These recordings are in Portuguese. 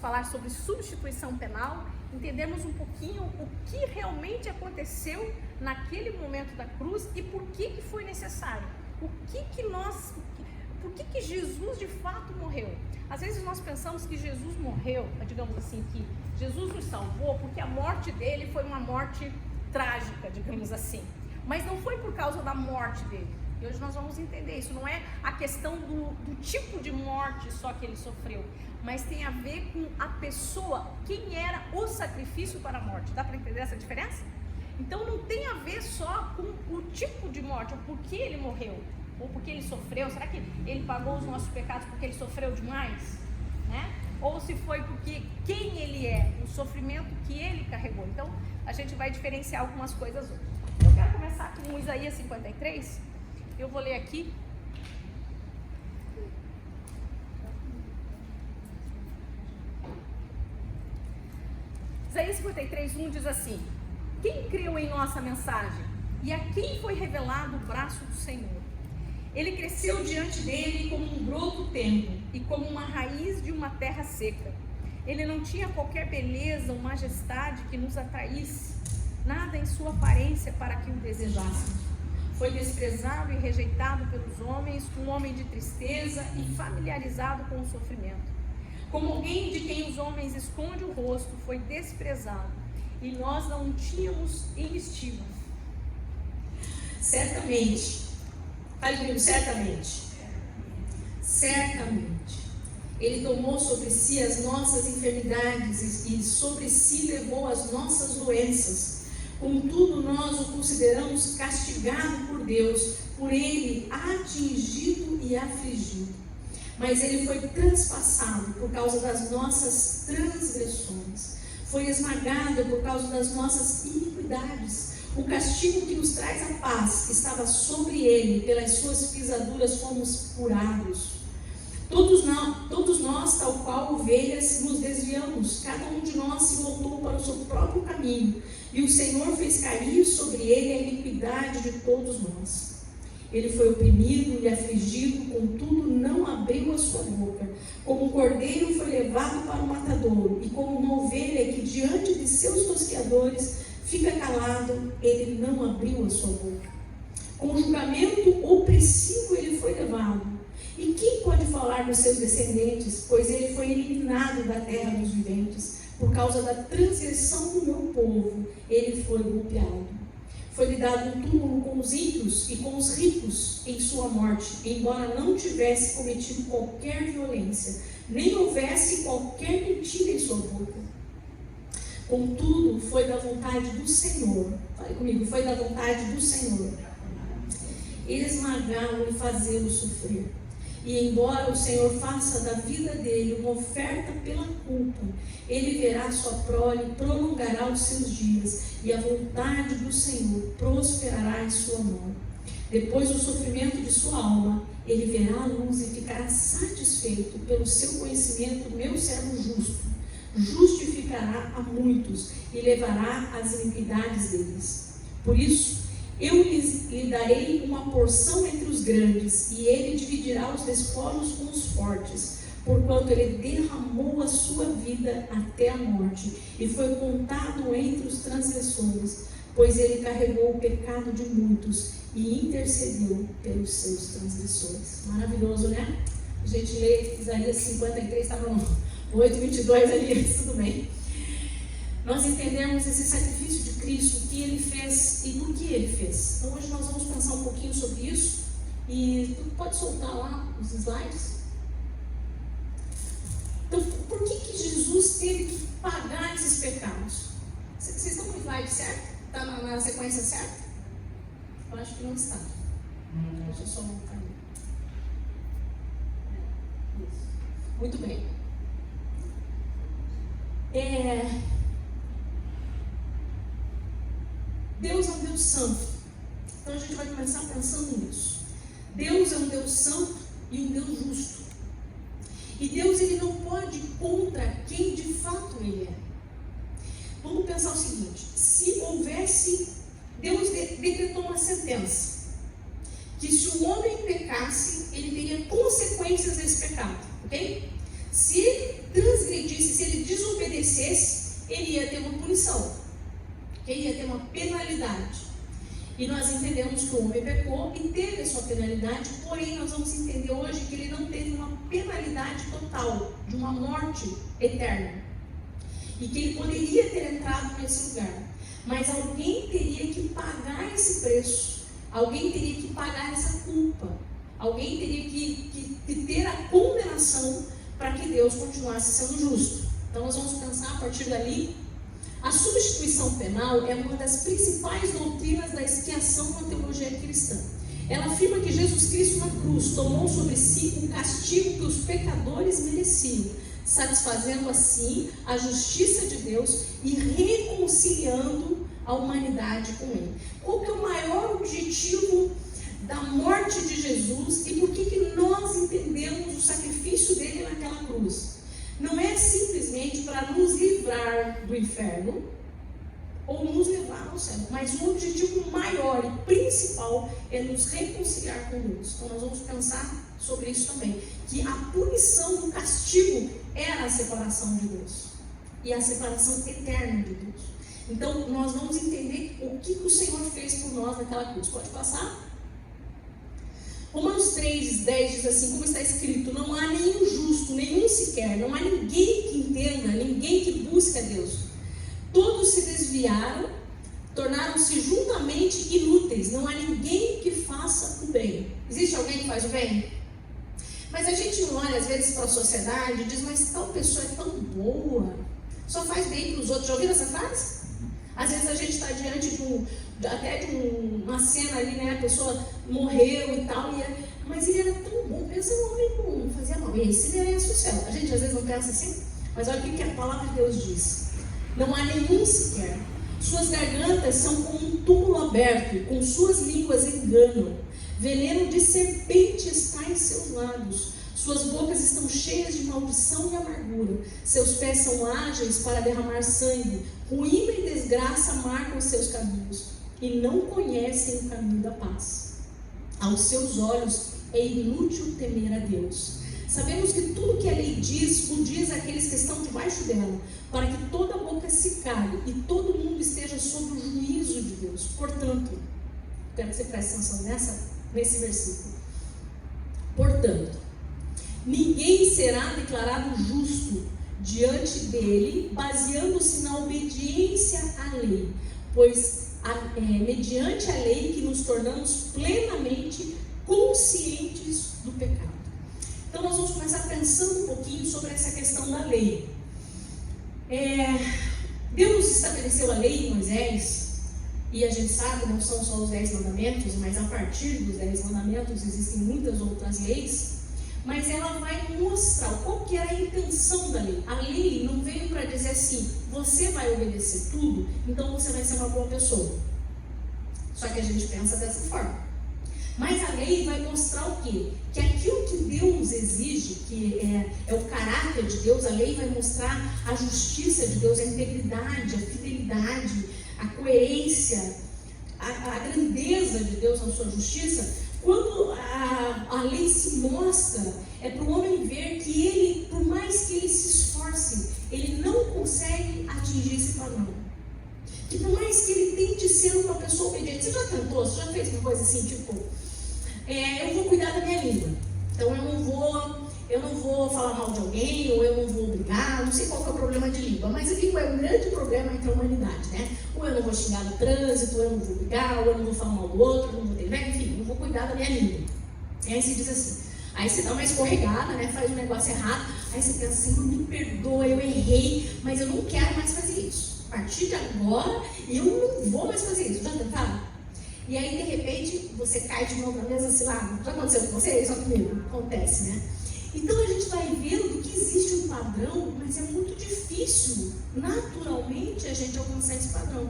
falar sobre substituição penal, entendemos um pouquinho o que realmente aconteceu naquele momento da cruz e por que foi necessário. Por que Jesus de fato morreu? Às vezes nós pensamos que Jesus morreu, digamos assim, que Jesus nos salvou porque a morte dele foi uma morte trágica, digamos assim. Mas não foi por causa da morte dele. E hoje nós vamos entender isso. Não é a questão do tipo de morte só que ele sofreu, mas tem a ver com a pessoa, quem era o sacrifício para a morte. Dá para entender essa diferença? Então não tem a ver só com o tipo de morte, ou por que ele morreu, ou porque ele sofreu. Será que ele pagou os nossos pecados porque ele sofreu demais? Né? Ou se foi porque quem ele é, o sofrimento que ele carregou. Então a gente vai diferenciar algumas coisas hoje. Eu quero começar com Isaías 53. Eu vou ler aqui. Isaías 53:1 diz assim: quem creu em nossa mensagem? E a quem foi revelado o braço do Senhor? Ele cresceu diante dele como um broto tenro e como uma raiz de uma terra seca. Ele não tinha qualquer beleza ou majestade que nos atraísse, nada em sua aparência para que o desejássemos. Foi desprezado e rejeitado pelos homens, um homem de tristeza e familiarizado com o sofrimento. Como alguém de quem os homens escondem o rosto, foi desprezado, e nós não o tínhamos em estima. Certamente, fale comigo, certamente, Ele tomou sobre si as nossas enfermidades e sobre si levou as nossas doenças. Contudo, nós o consideramos castigado por Deus, por ele atingido e afligido. Mas ele foi transpassado por causa das nossas transgressões, foi esmagado por causa das nossas iniquidades. O castigo que nos traz a paz estava sobre ele, pelas suas pisaduras fomos curados. Todos nós, tal qual ovelhas, nos desviamos, cada um de nós se voltou para o seu próprio caminho, e o Senhor fez cair sobre ele a iniquidade de todos nós. Ele foi oprimido e afligido, contudo não abriu a sua boca. Como um cordeiro foi levado para o matadouro, e como uma ovelha que diante de seus tosqueadores fica calado, ele não abriu a sua boca. Com julgamento opressivo ele foi levado. E quem pode falar dos seus descendentes? Pois ele foi eliminado da terra dos viventes. Por causa da transgressão do meu povo, ele foi golpeado. Foi-lhe dado um túmulo com os ímpios e com os ricos em sua morte, embora não tivesse cometido qualquer violência, nem houvesse qualquer mentira em sua boca. Contudo, foi da vontade do Senhor, fale comigo, foi da vontade do Senhor, esmagá-lo e fazê-lo sofrer. E embora o Senhor faça da vida dele uma oferta pela culpa, ele verá sua prole e prolongará os seus dias, e a vontade do Senhor prosperará em sua mão. Depois do sofrimento de sua alma, ele verá a luz e ficará satisfeito pelo seu conhecimento, meu servo justo. Justificará a muitos e levará as iniquidades deles. Por isso, eu lhe darei uma porção entre os grandes, e ele dividirá os despolos com os fortes, porquanto ele derramou a sua vida até a morte, e foi contado entre os transgressores, pois ele carregou o pecado de muitos, e intercedeu pelos seus transgressores. Maravilhoso, né? A gente lê Isaías 53, estava no 8:22 ali, tudo bem. Nós entendemos esse sacrifício de Cristo, o que ele fez e por que ele fez. Então hoje nós vamos pensar um pouquinho sobre isso. E tu pode soltar lá os slides? Então, por que Jesus teve que pagar esses pecados? Vocês estão com o slide certo? Está na sequência certa? Eu acho que não está. Deixa eu só voltar ali. Isso. Muito bem. Deus é um Deus santo. Então a gente vai começar pensando nisso. Deus é um Deus santo e um Deus justo. E Deus, ele não pode ir contra quem de fato ele é. Vamos pensar o seguinte: se houvesse, Deus decretou uma sentença, que se o homem pecasse, ele teria consequências desse pecado, ok? Se ele transgredisse se ele desobedecesse, ele ia ter uma punição, ele ia ter uma penalidade. E nós entendemos que o homem pecou e teve a sua penalidade, porém nós vamos entender hoje que ele não teve uma penalidade total, de uma morte eterna, e que ele poderia ter entrado nesse lugar, mas alguém teria que pagar esse preço, alguém teria que pagar essa culpa, alguém teria que ter a condenação para que Deus continuasse sendo justo. Então nós vamos pensar a partir dali. A substituição penal é uma das principais doutrinas da expiação na teologia cristã. Ela afirma que Jesus Cristo na cruz tomou sobre si o castigo que os pecadores mereciam, satisfazendo assim a justiça de Deus e reconciliando a humanidade com Ele. Qual que é o maior objetivo da morte de Jesus e por que nós entendemos o sacrifício dele naquela cruz? Não é simplesmente para nos livrar do inferno ou nos levar ao céu, mas o objetivo maior e principal é nos reconciliar com Deus. Então nós vamos pensar sobre isso também, que a punição do castigo era a separação de Deus e a separação eterna de Deus. Então nós vamos entender o que o Senhor fez por nós naquela cruz. Pode passar? Romanos 3:10 diz assim, como está escrito: não há nenhum justo, nenhum sequer, não há ninguém que entenda, ninguém que busque a Deus. Todos se desviaram, tornaram-se juntamente inúteis, não há ninguém que faça o bem. Existe alguém que faz o bem? Mas a gente olha às vezes para a sociedade e diz, mas tal pessoa é tão boa, só faz bem para os outros. Já ouviram essa frase? Às vezes a gente está diante de uma cena ali, né? A pessoa morreu e tal, mas ele era tão bom, pensa no homem bom, não fazia mal, e esse merece o céu. A gente às vezes não pensa assim, mas olha o que a palavra de Deus diz: não há nenhum sequer, suas gargantas são como um túmulo aberto, com suas línguas enganam, veneno de serpente está em seus lábios, suas bocas estão cheias de maldição e amargura, seus pés são ágeis para derramar sangue, ruína e desgraça marcam seus caminhos, e não conhecem o caminho da paz. Aos seus olhos é inútil temer a Deus. Sabemos que tudo que a lei diz, o diz àqueles que estão debaixo dela, para que toda boca se cale e todo mundo esteja sob o juízo de Deus. Portanto, quero que você preste atenção nesse versículo. Portanto, ninguém será declarado justo diante dele, baseando-se na obediência à lei, pois mediante a lei que nos tornamos plenamente conscientes do pecado. Então nós vamos começar pensando um pouquinho sobre essa questão da lei. Deus estabeleceu a lei em Moisés, e a gente sabe, não são só os 10 mandamentos, mas a partir dos 10 mandamentos existem muitas outras leis. Mas ela vai mostrar qual que era a intenção da lei. A lei não veio para dizer assim, você vai obedecer tudo, então você vai ser uma boa pessoa. Só que a gente pensa dessa forma. Mas a lei vai mostrar o quê? Que aquilo que Deus exige, que é o caráter de Deus, a lei vai mostrar a justiça de Deus, a integridade, a fidelidade, a coerência, a grandeza de Deus na sua justiça. Quando a lei se mostra, é para o homem ver que ele, por mais que ele se esforce, ele não consegue atingir esse padrão. Que por mais que ele tente ser uma pessoa obediente, você já tentou, você já fez uma coisa assim, tipo, eu vou cuidar da minha língua, então eu não vou falar mal de alguém, ou eu não vou brigar, não sei qual que é o problema de língua, mas a língua é um grande problema entre a humanidade, né? Ou eu não vou xingar no trânsito, ou eu não vou brigar, ou eu não vou falar mal do outro, ou eu não vou ter inveja, enfim, eu não vou cuidar da minha língua. E aí você diz assim, aí você dá uma escorregada, né? Faz um negócio errado, aí você pensa assim, me perdoa, eu errei, mas eu não quero mais fazer isso. A partir de agora, eu não vou mais fazer isso. Já tentaram? E aí, de repente, você cai de novo na mesma cilada. Já aconteceu com você? Só comigo. Acontece, né? Então, a gente vai vendo que existe um padrão, mas é muito difícil, naturalmente, a gente alcançar esse padrão.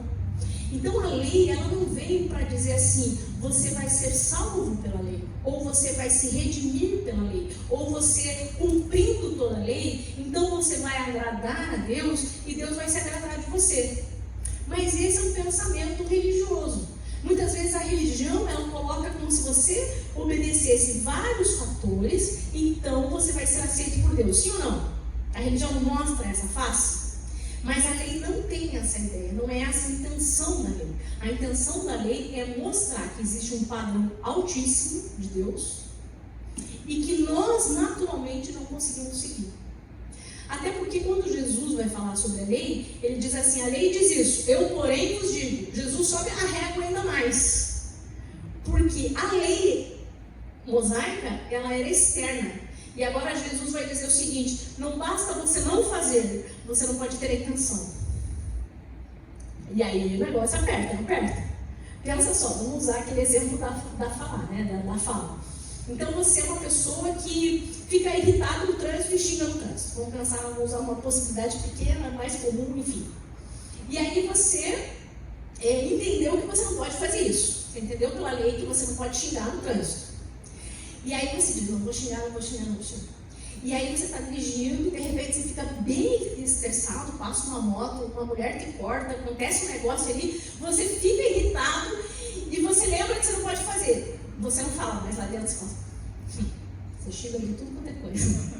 Então, a lei, ela não veio para dizer assim, você vai ser salvo pela lei, ou você vai se redimir pela lei, ou você, cumprindo toda a lei, então você vai agradar a Deus e Deus vai se agradar de você. Mas esse é um pensamento religioso. Muitas vezes a religião, ela coloca como se você obedecesse vários fatores, então você vai ser aceito por Deus. Sim ou não? A religião não mostra essa face. Mas a lei não tem essa ideia, não é essa a intenção da lei. A intenção da lei é mostrar que existe um padrão altíssimo de Deus e que nós naturalmente não conseguimos seguir. Até porque quando Jesus vai falar sobre a lei, ele diz assim, a lei diz isso, eu porém vos digo. Jesus sobe a régua ainda mais. Porque a lei mosaica, ela era externa. E agora Jesus vai dizer o seguinte, não basta você não fazer, você não pode ter a intenção. E aí o negócio aperta. Pensa só, vamos usar aquele exemplo da fala, né? Da fala. Então você é uma pessoa que fica irritada no trânsito e xinga no trânsito. Vamos pensar, vamos usar uma possibilidade pequena, mais comum, enfim. E aí você entendeu que você não pode fazer isso. Você entendeu pela lei que você não pode xingar no trânsito. E aí você diz, não vou xingar. E aí você está dirigindo e de repente você fica bem estressado, passa uma moto, uma mulher te corta, acontece um negócio ali, você fica irritado e você lembra que você não pode fazer. Você não fala, mas lá dentro você fala, você xinga de tudo quanto é coisa.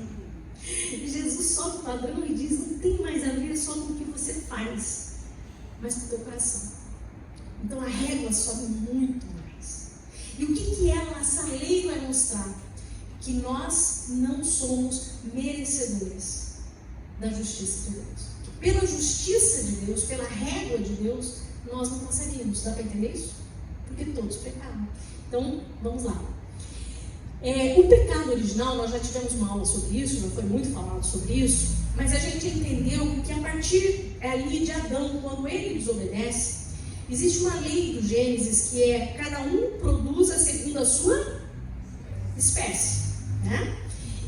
E Jesus sobe o padrão e diz, não tem mais a ver só com o que você faz, mas com o teu coração. Então a régua sobe muito mais. E o que essa lei vai mostrar? Que nós não somos merecedores da justiça de Deus. Que pela justiça de Deus, pela régua de Deus, nós não conseguimos. Dá para entender isso? Porque todos pecaram. Então, vamos lá. O pecado original, nós já tivemos uma aula sobre isso, já foi muito falado sobre isso, mas a gente entendeu que a partir ali de Adão, quando ele desobedece, existe uma lei do Gênesis que é cada um produza segundo a sua espécie, né?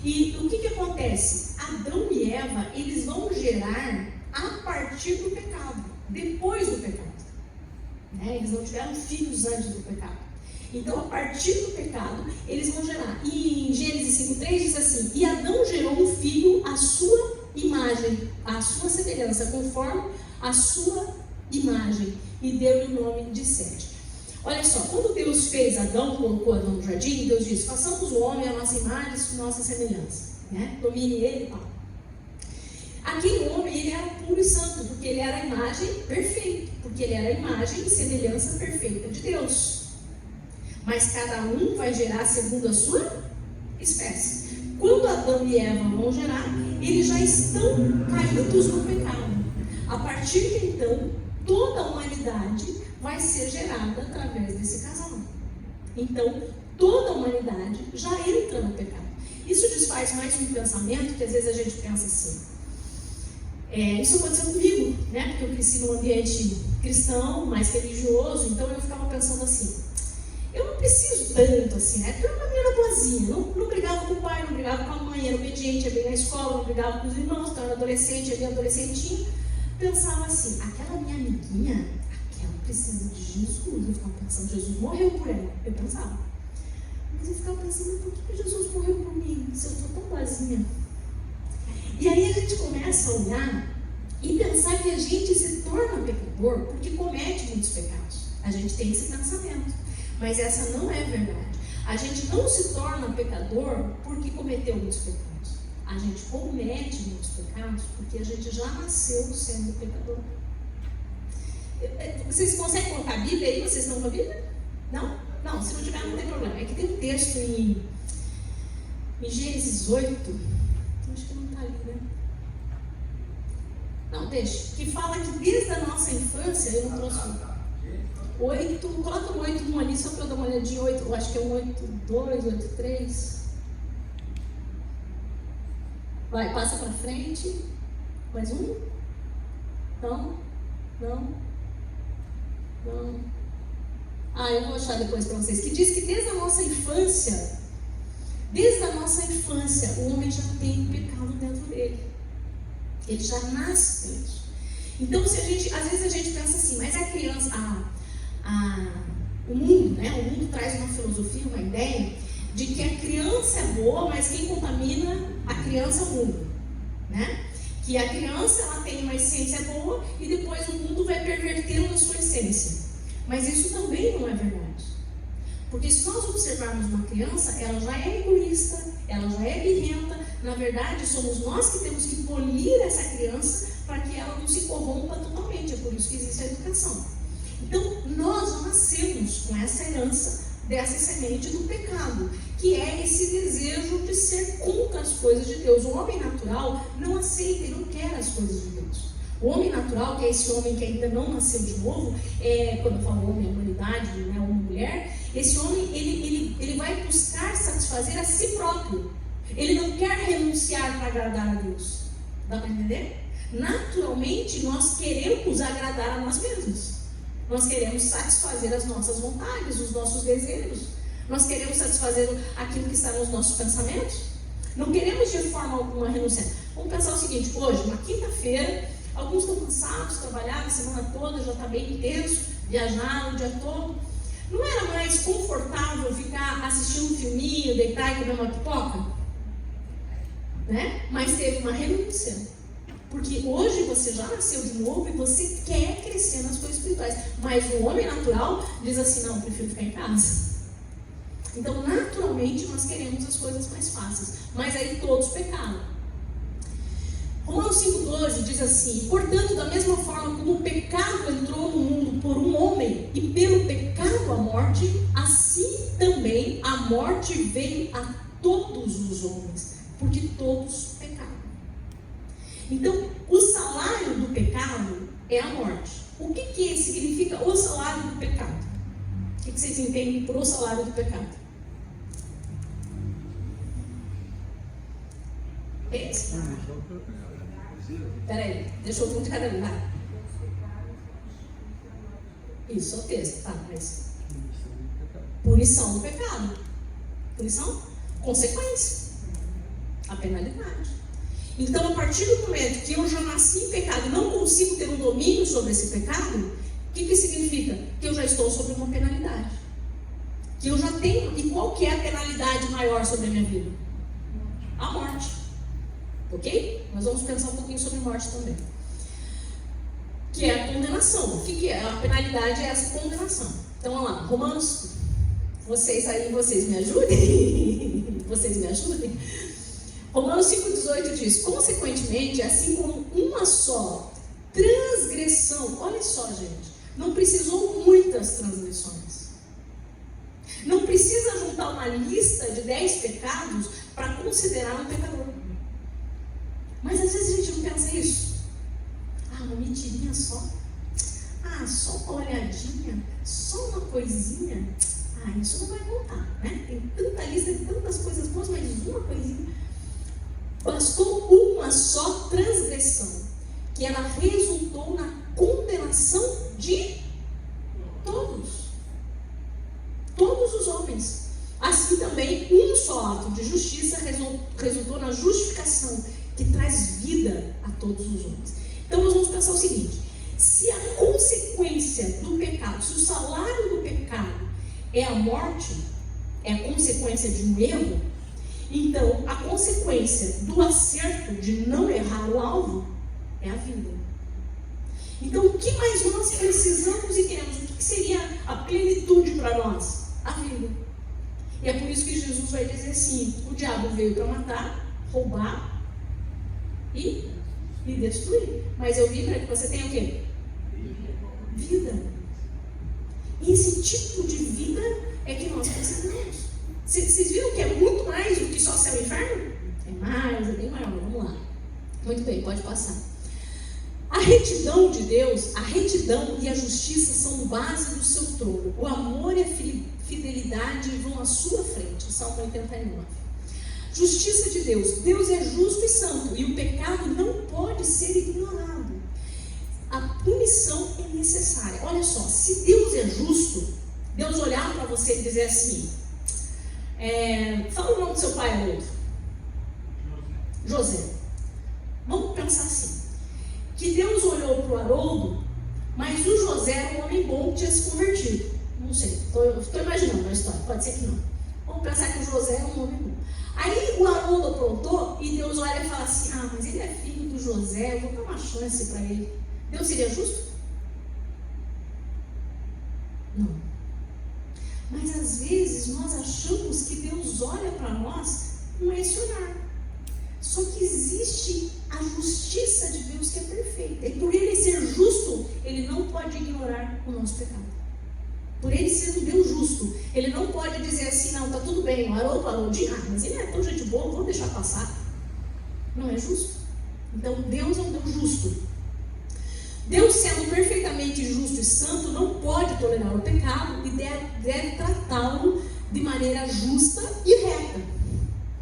E o que acontece? Adão e Eva, eles vão gerar a partir do pecado, depois do pecado, né? Eles não tiveram filhos antes do pecado. Então, a partir do pecado, eles vão gerar. E em Gênesis 5:3 diz assim, e Adão gerou um filho à sua imagem, à sua semelhança, conforme a sua imagem, e deu-lhe o nome de Sete. Olha só, quando Deus fez Adão, colocou Adão no jardim, Deus disse, façamos o homem à nossa imagem, à nossa semelhança, né? Domine ele e tal. Aquele homem, ele era puro e santo, porque ele era a imagem perfeita, porque ele era a imagem e semelhança perfeita de Deus. Mas cada um vai gerar segundo a sua espécie. Quando Adão e Eva vão gerar, eles já estão caídos no pecado. A partir de então, toda a humanidade vai ser gerada através desse casal. Então, toda a humanidade já entra no pecado. Isso desfaz mais um pensamento que às vezes a gente pensa assim. Isso aconteceu comigo, né? Porque eu cresci num ambiente cristão, mais religioso, então eu ficava pensando assim, eu não preciso tanto assim, né? Porque eu era uma menina boazinha, não brigava com o pai, não brigava com a mãe, era obediente, ia bem na escola, não brigava com os irmãos, então eu era adolescente, ia bem adolescentinha. Pensava assim, aquela minha amiguinha, aquela precisa de Jesus. Eu ficava pensando, Jesus morreu por ela. Eu pensava. Mas eu ficava pensando, por que Jesus morreu por mim, se eu estou tão boazinha? E aí a gente começa a olhar e pensar que a gente se torna pecador porque comete muitos pecados. A gente tem esse pensamento. Mas essa não é verdade. A gente não se torna pecador porque cometeu muitos pecados. A gente comete muitos pecados porque a gente já nasceu sendo pecador. Vocês conseguem colocar a Bíblia aí? Vocês estão com a Bíblia? Não? Não, se não tiver não tem problema. É que tem um texto em Gênesis 8. Acho que não está ali, né? Não, deixa. Que fala que desde a nossa infância, eu não trouxe 8, coloca o 8 ali só para eu dar uma olhadinha. 8, eu acho que é um 8.2, 8.3. Vai, passa para frente. Mais um? Não. Eu vou achar depois para vocês. Que diz que desde a nossa infância, o homem já tem pecado dentro dele. Ele já nasce com isso. Então, às vezes a gente pensa assim, mas a criança, o mundo, né? O mundo traz uma filosofia, uma ideia de que a criança é boa, mas quem contamina a criança é o mundo, né? Que a criança ela tem uma essência boa e depois o mundo vai pervertendo a sua essência. Mas isso também não é verdade. Porque se nós observarmos uma criança, ela já é egoísta, ela já é birrenta, Na verdade, somos nós que temos que polir essa criança para que ela não se corrompa totalmente. É por isso que existe a educação. Então, nós nascemos com essa herança dessa semente do pecado, que é esse desejo de ser contra as coisas de Deus. O homem natural não aceita e não quer as coisas de Deus. O homem natural, que é esse homem que ainda não nasceu de novo, quando eu falo homem, a humanidade, né, homem e mulher, esse homem, ele vai buscar satisfazer a si próprio. Ele não quer renunciar para agradar a Deus. Dá para entender? Naturalmente, nós queremos agradar a nós mesmos. Nós queremos satisfazer as nossas vontades, os nossos desejos. Nós queremos satisfazer aquilo que está nos nossos pensamentos. Não queremos de forma alguma renunciar. Vamos pensar o seguinte: hoje, uma quinta-feira, alguns estão cansados, trabalharam a semana toda, já está bem intenso, viajaram o dia todo. Não era mais confortável ficar assistindo um filminho, deitar e comer uma pipoca? Né? Mas teve uma renúncia. Porque hoje você já nasceu de novo e você quer crescer nas coisas espirituais. Mas o homem natural diz assim: não, eu prefiro ficar em casa. Então, naturalmente, nós queremos as coisas mais fáceis. Mas aí todos pecaram. Romanos 5,12 diz assim: portanto, da mesma forma como o pecado entrou no mundo por um homem, e pelo pecado a morte, assim também a morte veio a todos os homens, porque todos pecaram. Então, o salário do pecado é a morte. O que significa o salário do pecado? O que vocês entendem por o salário do pecado? Peraí, deixa eu ver de cada vez. Isso é o texto, tá? Mas punição do pecado. Punição? Consequência. A penalidade. Então, a partir do momento que eu já nasci em pecado e não consigo ter um domínio sobre esse pecado, o que significa? Que eu já estou sobre uma penalidade. Que eu já tenho. E qual que é a penalidade maior sobre a minha vida? A morte. Ok? Nós vamos pensar um pouquinho sobre morte também. Que é a condenação. O que é? A penalidade é essa condenação. Então, vamos lá. Romanos, vocês me ajudem? Vocês me ajudem? Romanos 5,18 diz: consequentemente, assim como uma só transgressão, olha só, gente, não precisou muitas transgressões. Não precisa juntar uma lista de 10 pecados para considerar um pecador. Mas às vezes a gente não pensa isso. Ah, uma mentirinha só. Ah, só uma olhadinha. Só uma coisinha. Ah, isso não vai contar, né? Tem tanta lista de tantas coisas boas, mas uma coisinha. Bastou uma só transgressão, que ela resultou na condenação de todos os homens. Assim também, um só ato de justiça resultou na justificação, que traz vida a todos os homens. Então nós vamos pensar o seguinte: se a consequência do pecado, se o salário do pecado é a morte, é a consequência de um erro, então a consequência do acerto de não errar o alvo é a vida. Então o que mais nós precisamos e queremos? O que seria a plenitude para nós? A vida. E é por isso que Jesus vai dizer assim: o diabo veio para matar, roubar e destruir. Mas eu vim para que você tenha o quê? Vida. E esse tipo de vida é que nós precisamos. Vocês viram que é muito mais do que só céu e inferno? É mais, é bem maior. Vamos lá. Muito bem, pode passar. A retidão de Deus, a retidão e a justiça são base do seu trono. O amor e a fidelidade vão à sua frente. Salmo 89. Justiça de Deus. Deus é justo e santo, e o pecado não pode ser ignorado. A punição é necessária. Olha só, se Deus é justo, Deus olhar para você e dizer assim: fala o nome do seu pai, Haroldo. José. Vamos pensar assim: que Deus olhou para o Haroldo, mas o José era um homem bom que tinha se convertido. Não sei, estou imaginando a história, pode ser que não. Vamos pensar que o José era um homem bom. Aí o Haroldo aprontou e Deus olha e fala assim: ah, mas ele é filho do José, eu vou dar uma chance para ele. Deus seria justo? Não. Mas às vezes nós achamos que Deus olha para nós com esse olhar. Só que existe a justiça de Deus que é perfeita. E por ele ser justo, ele não pode ignorar o nosso pecado. Por ele ser um Deus justo, ele não pode dizer assim, não, tá tudo bem, parou, mas ele é tão gente boa, vou deixar passar. Não é justo. Então Deus é um Deus justo. Deus, sendo perfeitamente justo e santo, não pode tolerar o pecado e deve tratá-lo de maneira justa e reta.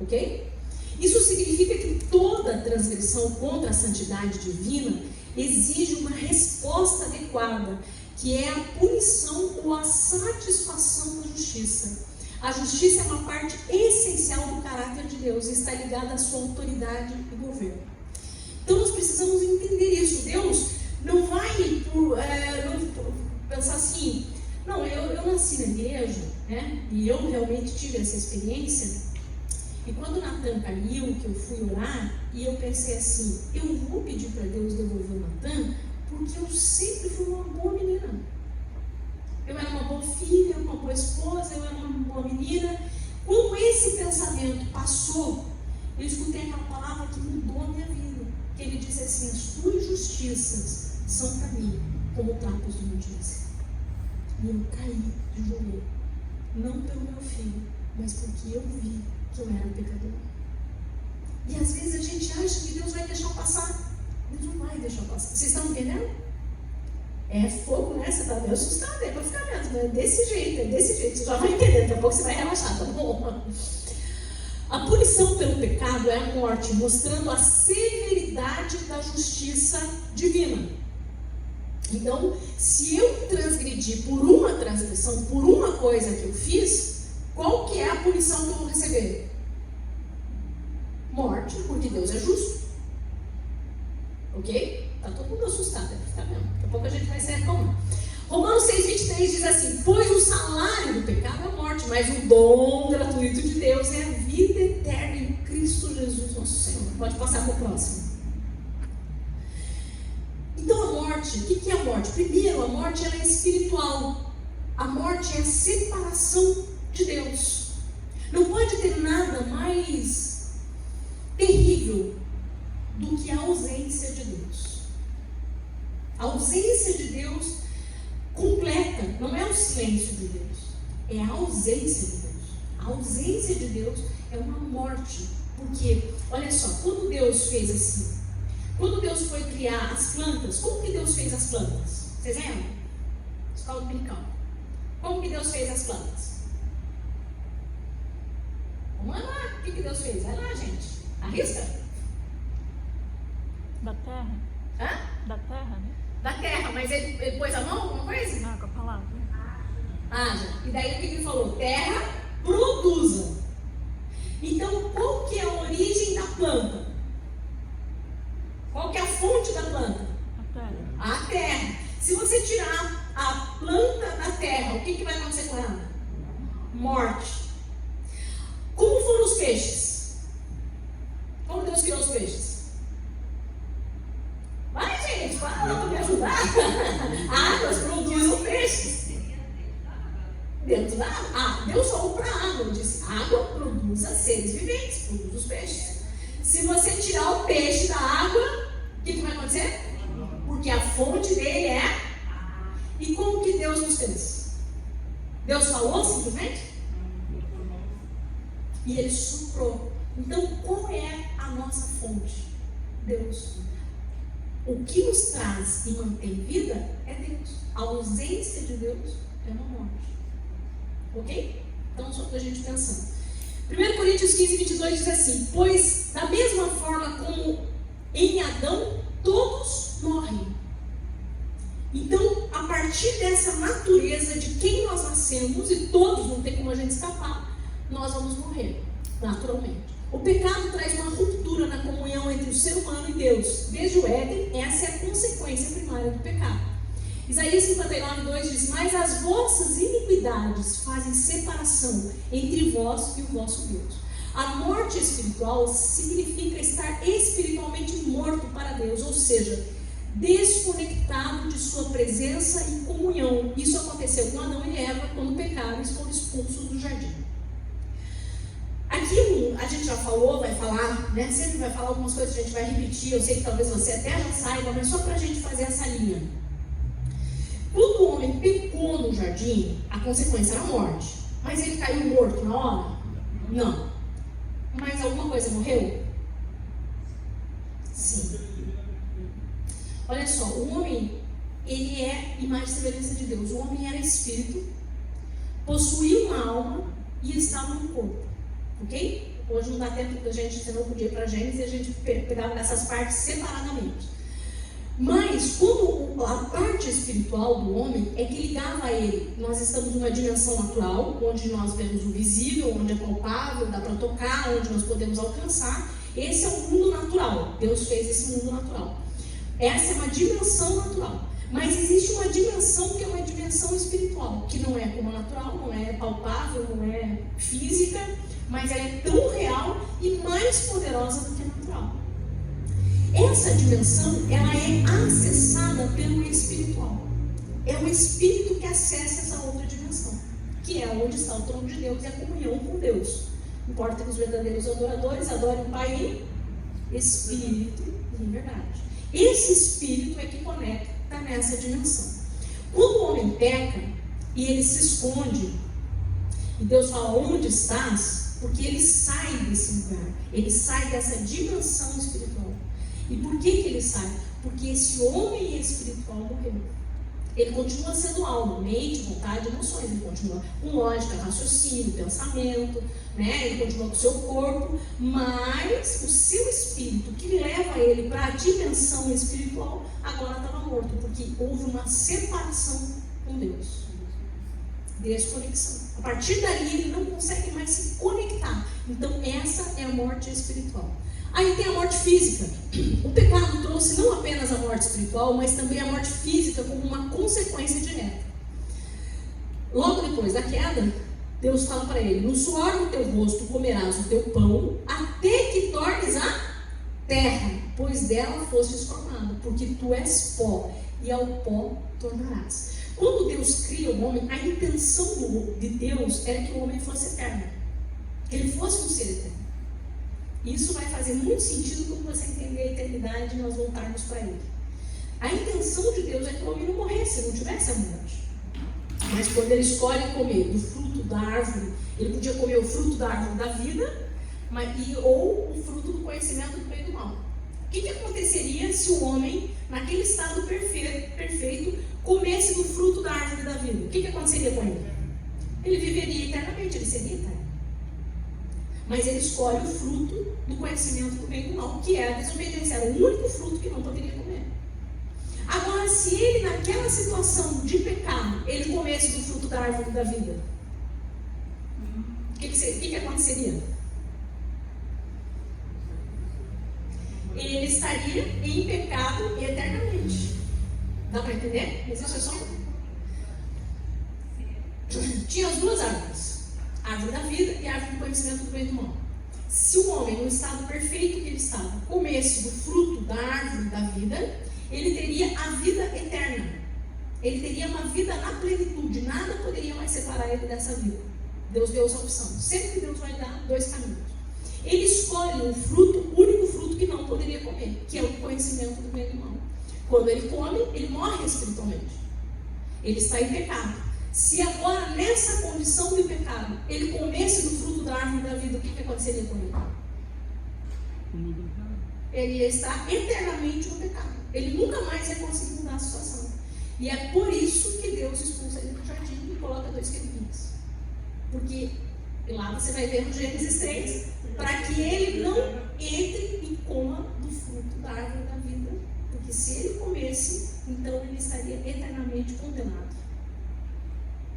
Ok? Isso significa que toda transgressão contra a santidade divina exige uma resposta adequada, que é a punição ou a satisfação da justiça. A justiça é uma parte essencial do caráter de Deus e está ligada à sua autoridade e governo. Então nós precisamos entender isso. Deus não vai pensar assim, não, eu nasci na igreja, né? E eu realmente tive essa experiência. E quando Natan caiu, que eu fui orar, e eu pensei assim, eu vou pedir para Deus devolver o Natan, porque eu sempre fui uma boa menina. Eu era uma boa filha, uma boa esposa, eu era uma boa menina. Quando esse pensamento passou, eu escutei aquela palavra que mudou a minha vida. Que ele disse assim, as tuas justiças são para mim como trapos de imundícia. E eu caí de joelho, não pelo meu filho, mas porque eu vi que eu era pecador. E às vezes a gente acha que Deus vai deixar passar. Deus não vai deixar passar. Vocês estão entendendo? É fogo, né? Você está meio assustado, é para ficar mesmo. É desse jeito. Você já vai entender, daqui a pouco você vai relaxar, tá bom? A punição pelo pecado é a morte, mostrando a severidade da justiça divina. Então, se eu transgredir por uma transgressão, por uma coisa que eu fiz, qual que é a punição que eu vou receber? Morte, porque Deus é justo. Ok? Está todo mundo assustado, tá vendo? Daqui a pouco a gente vai se acalmar. Romanos 6,23 diz assim, pois o salário do pecado é a morte, mas o dom gratuito de Deus é a vida eterna em Cristo Jesus nosso Senhor. Pode passar para o próximo. Então a morte, o que é a morte? Primeiro, a morte ela é espiritual. A morte é a separação de Deus. Não pode ter nada mais terrível do que a ausência de Deus. A ausência de Deus completa, não é o silêncio de Deus, é a ausência de Deus. A ausência de Deus é uma morte, porque, olha só, quando Deus fez assim, quando Deus foi criar as plantas, como que Deus fez as plantas? Vocês lembram? Escola dominical. Como que Deus fez as plantas? Vamos lá, o que Deus fez? Vai lá, gente, arrisca. Da terra. Hã? Da terra, né? Da terra, mas ele pôs a mão, alguma coisa? Ah, com a palavra. E daí o que ele falou? Terra, produza. Então, qual que é a origem da planta? Qual que é a fonte da planta? A terra. A terra. Se você tirar a planta da terra, o que vai acontecer com ela? Morte. Como foram os peixes? Como Deus criou os peixes? Vai, gente, fala para me ajudar. Águas produzem peixes. Dentro da água. Deus falou para a água. Ele disse, água produz seres viventes, produz os peixes. Se você tirar o peixe da água, o que vai acontecer? Porque a fonte dele é... E como que Deus nos fez? Deus falou simplesmente? E ele soprou. Então, qual é a nossa fonte? Deus. O que nos traz e mantém vida é Deus. A ausência de Deus é uma morte. Ok? Então, só para a gente pensar. 1 Coríntios 15:22 diz assim, pois da mesma forma como em Adão todos morrem. Então, a partir dessa natureza de quem nós nascemos, e todos, não tem como a gente escapar, nós vamos morrer, naturalmente. O pecado traz uma ruptura na comunhão entre o ser humano e Deus. Desde o Éden, essa é a consequência primária do pecado. Isaías 59:2 diz, mas as vossas iniquidades fazem separação entre vós e o vosso Deus. A morte espiritual significa estar espiritualmente morto para Deus, ou seja, desconectado de sua presença e comunhão. Isso aconteceu com Adão e Eva quando pecaram e foram expulsos do jardim. A aqui a gente já falou, vai falar, né? Sempre vai falar algumas coisas, a gente vai repetir. Eu sei que talvez você até já saiba, mas só para a gente fazer essa linha. Quando o homem pecou no jardim, a consequência era a morte. Mas ele caiu morto na hora? Não. Mas alguma coisa morreu? Sim. Olha só, o homem, ele é imagem e semelhança de Deus. O homem era espírito, possuía uma alma e estava no corpo. Ok? Hoje não dá tempo da gente, senão eu podia ir para Gênesis e a gente pegava essas partes separadamente. Mas, quando a parte espiritual do homem é que ligava a ele, nós estamos numa dimensão natural, onde nós vemos o visível, onde é palpável, dá para tocar, onde nós podemos alcançar. Esse é o mundo natural. Deus fez esse mundo natural. Essa é uma dimensão natural. Mas existe uma dimensão que é uma dimensão espiritual, que não é como a natural, não é palpável, não é física, mas ela é tão real e mais poderosa do que a natural. Essa dimensão, ela é acessada pelo espiritual. É o espírito que acessa essa outra dimensão, que é onde está o trono de Deus e a comunhão com Deus. Importa que os verdadeiros adoradores adorem o Pai em espírito e em verdade. Esse espírito é que conecta nessa dimensão. Quando o homem peca e ele se esconde, e Deus fala, onde estás? Porque ele sai desse lugar, ele sai dessa dimensão espiritual. E por que ele sai? Porque esse homem espiritual morreu. Ele continua sendo alma, mente, vontade, emoções. Ele continua com lógica, raciocínio, pensamento, né? Ele continua com o seu corpo, mas o seu espírito, que leva ele para a dimensão espiritual, agora estava morto, porque houve uma separação com Deus. Desconexão. A partir dali ele não consegue mais se conectar. Então essa é a morte espiritual. Aí tem a morte física. O pecado trouxe não apenas a morte espiritual, mas também a morte física como uma consequência direta. Logo depois da queda, Deus fala para ele, no suor do teu rosto comerás o teu pão, até que tornes a terra, pois dela fostes formado, porque tu és pó, e ao pó tornarás. Quando Deus cria o homem, a intenção de Deus era que o homem fosse eterno, que ele fosse um ser eterno. Isso vai fazer muito sentido quando você entender a eternidade e nós voltarmos para ele. A intenção de Deus é que o homem não morresse, não tivesse a morte. Mas quando ele escolhe comer do fruto da árvore, ele podia comer o fruto da árvore da vida, ou o fruto do conhecimento do bem e do mal. O que aconteceria se o homem, naquele estado perfeito, comesse do fruto da árvore da vida? O que aconteceria com ele? Ele viveria eternamente, ele seria eterno. Mas ele escolhe o fruto do conhecimento do bem e do mal, que é a desobediência, era o único fruto que não poderia comer. Agora, se ele naquela situação de pecado, ele comesse do fruto da árvore da vida, o que aconteceria? Ele estaria em pecado eternamente. Dá para entender? Mas isso é só tinha as duas árvores, a árvore da vida e a árvore do conhecimento do bem e do mal. Se o homem, no estado perfeito que ele estava, comesse do fruto da árvore da vida, ele teria a vida eterna. Ele teria uma vida na plenitude. Nada poderia mais separar ele dessa vida. Deus deu essa opção. Sempre Deus vai dar dois caminhos. Ele escolhe um fruto, o único fruto que não poderia comer, que é o conhecimento do bem e do mal. Quando ele come, ele morre espiritualmente. Ele está em pecado. Se agora, nessa condição de pecado, ele comesse do fruto da árvore da vida, o que aconteceria com ele? Ele ia estar eternamente no pecado. Ele nunca mais ia conseguir mudar a situação. E é por isso que Deus expulsa ele do jardim e coloca dois querubins. Porque lá você vai ver no Gênesis 3, para que ele não entre e coma do fruto da árvore da vida. Porque se ele comesse, então ele estaria eternamente condenado.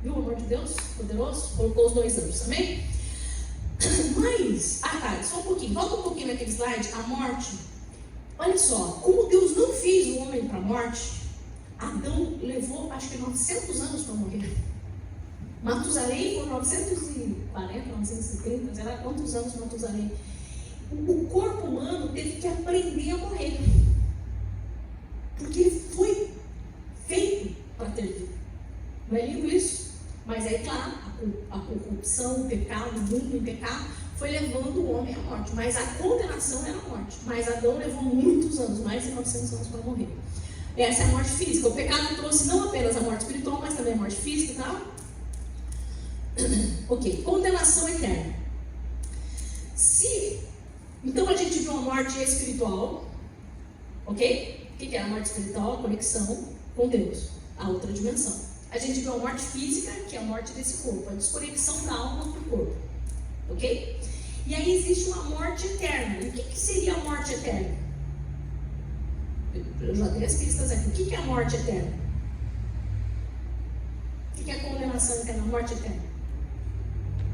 Viu o amor de Deus? Poderoso? Colocou os dois anjos, amém? Mas, só um pouquinho, volta um pouquinho naquele slide, a morte. Olha só, como Deus não fez o homem para a morte, Adão levou, acho que 900 anos para morrer. Matusalém foi 940, 930, sei lá quantos anos Matusalém. O corpo humano teve que aprender a morrer. Porque ele foi feito para ter vida. Não é lindo isso? Mas aí, claro, a corrupção, o pecado, o mundo em pecado, foi levando o homem à morte, mas a condenação era a morte. Mas Adão levou muitos anos, mais de 900 anos para morrer. Essa é a morte física. O pecado trouxe não apenas a morte espiritual, mas também a morte física, tá? Ok, condenação eterna. Então a gente viu a morte espiritual, ok? O que é a morte espiritual? A conexão com Deus, a outra dimensão. A gente viu a morte física, que é a morte desse corpo, a desconexão da alma do corpo, ok? E aí existe uma morte eterna. E o que seria a morte eterna? Eu já dei as pistas aqui. O que é a morte eterna? O que é a condenação eterna? A morte eterna?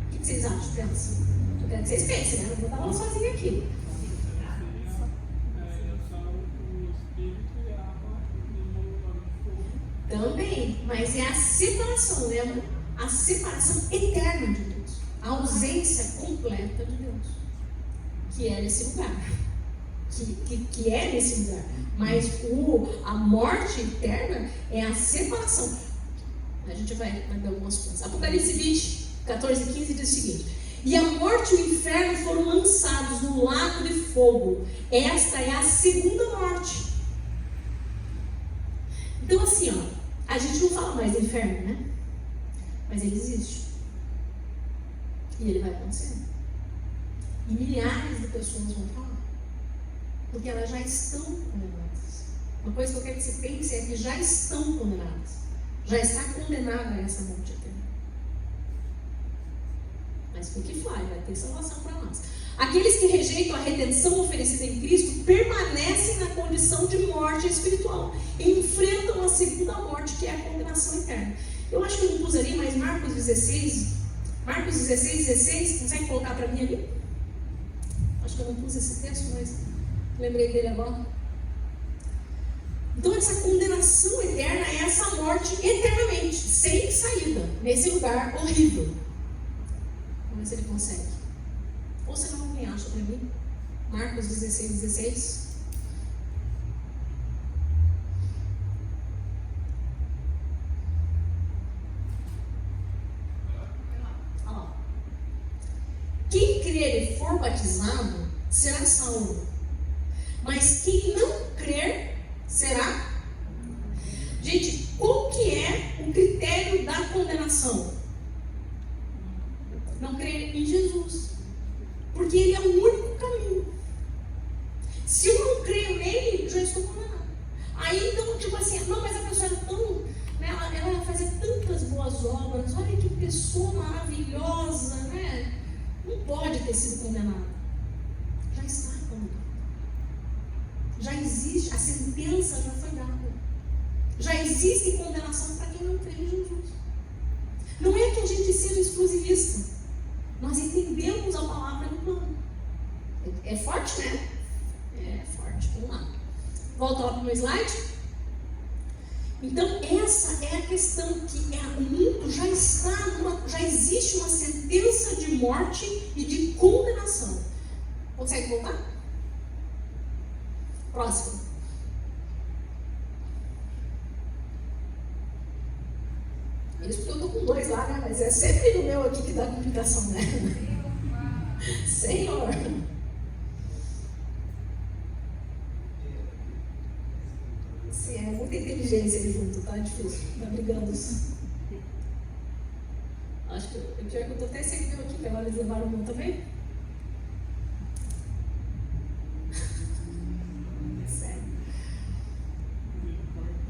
O que vocês acham? Pensa. Eu quero que vocês pensem, né? Não vou dar aula sozinha aqui. Também, mas é a separação, lembra? A separação eterna de Deus. A ausência completa de Deus. Que é nesse lugar. Que é nesse lugar. Mas a morte eterna é a separação. A gente vai ver algumas coisas. Apocalipse 20, 14 e 15 diz o seguinte: e a morte e o inferno foram lançados no lago de fogo. Esta é a segunda morte. Então assim, ó, a gente não fala mais do inferno, né? Mas ele existe. E ele vai acontecer. E milhares de pessoas vão falar. Porque elas já estão condenadas. Uma coisa que eu quero que você pense é que já estão condenadas. Já está condenada a essa morte eterna. Mas fique fly, vai ter salvação para nós. Aqueles que rejeitam a redenção oferecida em Cristo permanecem na condição de morte espiritual e enfrentam a segunda morte, que é a condenação eterna. Eu acho que eu não usaria mais Marcos 16, 16, consegue colocar para mim ali? Acho que eu não pus esse texto, mas lembrei dele agora. Então essa condenação eterna é essa morte eternamente, sem saída, nesse lugar horrível. Vamos ver se ele consegue. Ou se não, alguém acha para mim? Marcos 16. Olha lá. Quem crer e for batizado será salvo, mas quem não crer será. Gente, qual que é o critério da condenação? Não crer em Jesus. Porque ele é o único caminho. Se eu não creio nele, eu já estou condenado. Aí então, tipo assim, não, mas a pessoa era tão, né, ela fazia tantas boas obras, olha que pessoa maravilhosa, né? Não pode ter sido condenado. Já está condenado. Já existe, a sentença já foi dada. Já existe condenação para quem não crê em Jesus. Não é que a gente seja exclusivista. Nós entendemos a palavra no plano. É forte, né? É forte. Vamos lá. Volta lá para o meu slide. Então, essa é a questão que o mundo já já existe uma sentença de morte e de condenação. Consegue voltar? Próximo. Eles porque eu estou com 2 lá, né? Mas é sempre no meu aqui que dá complicação, né? Senhor. Sim, é muita inteligência ali junto, tá? Difícil. Tá brigando. Acho que o pior que eu estou até sem meu aqui, que agora eles levaram o meu também. Sério.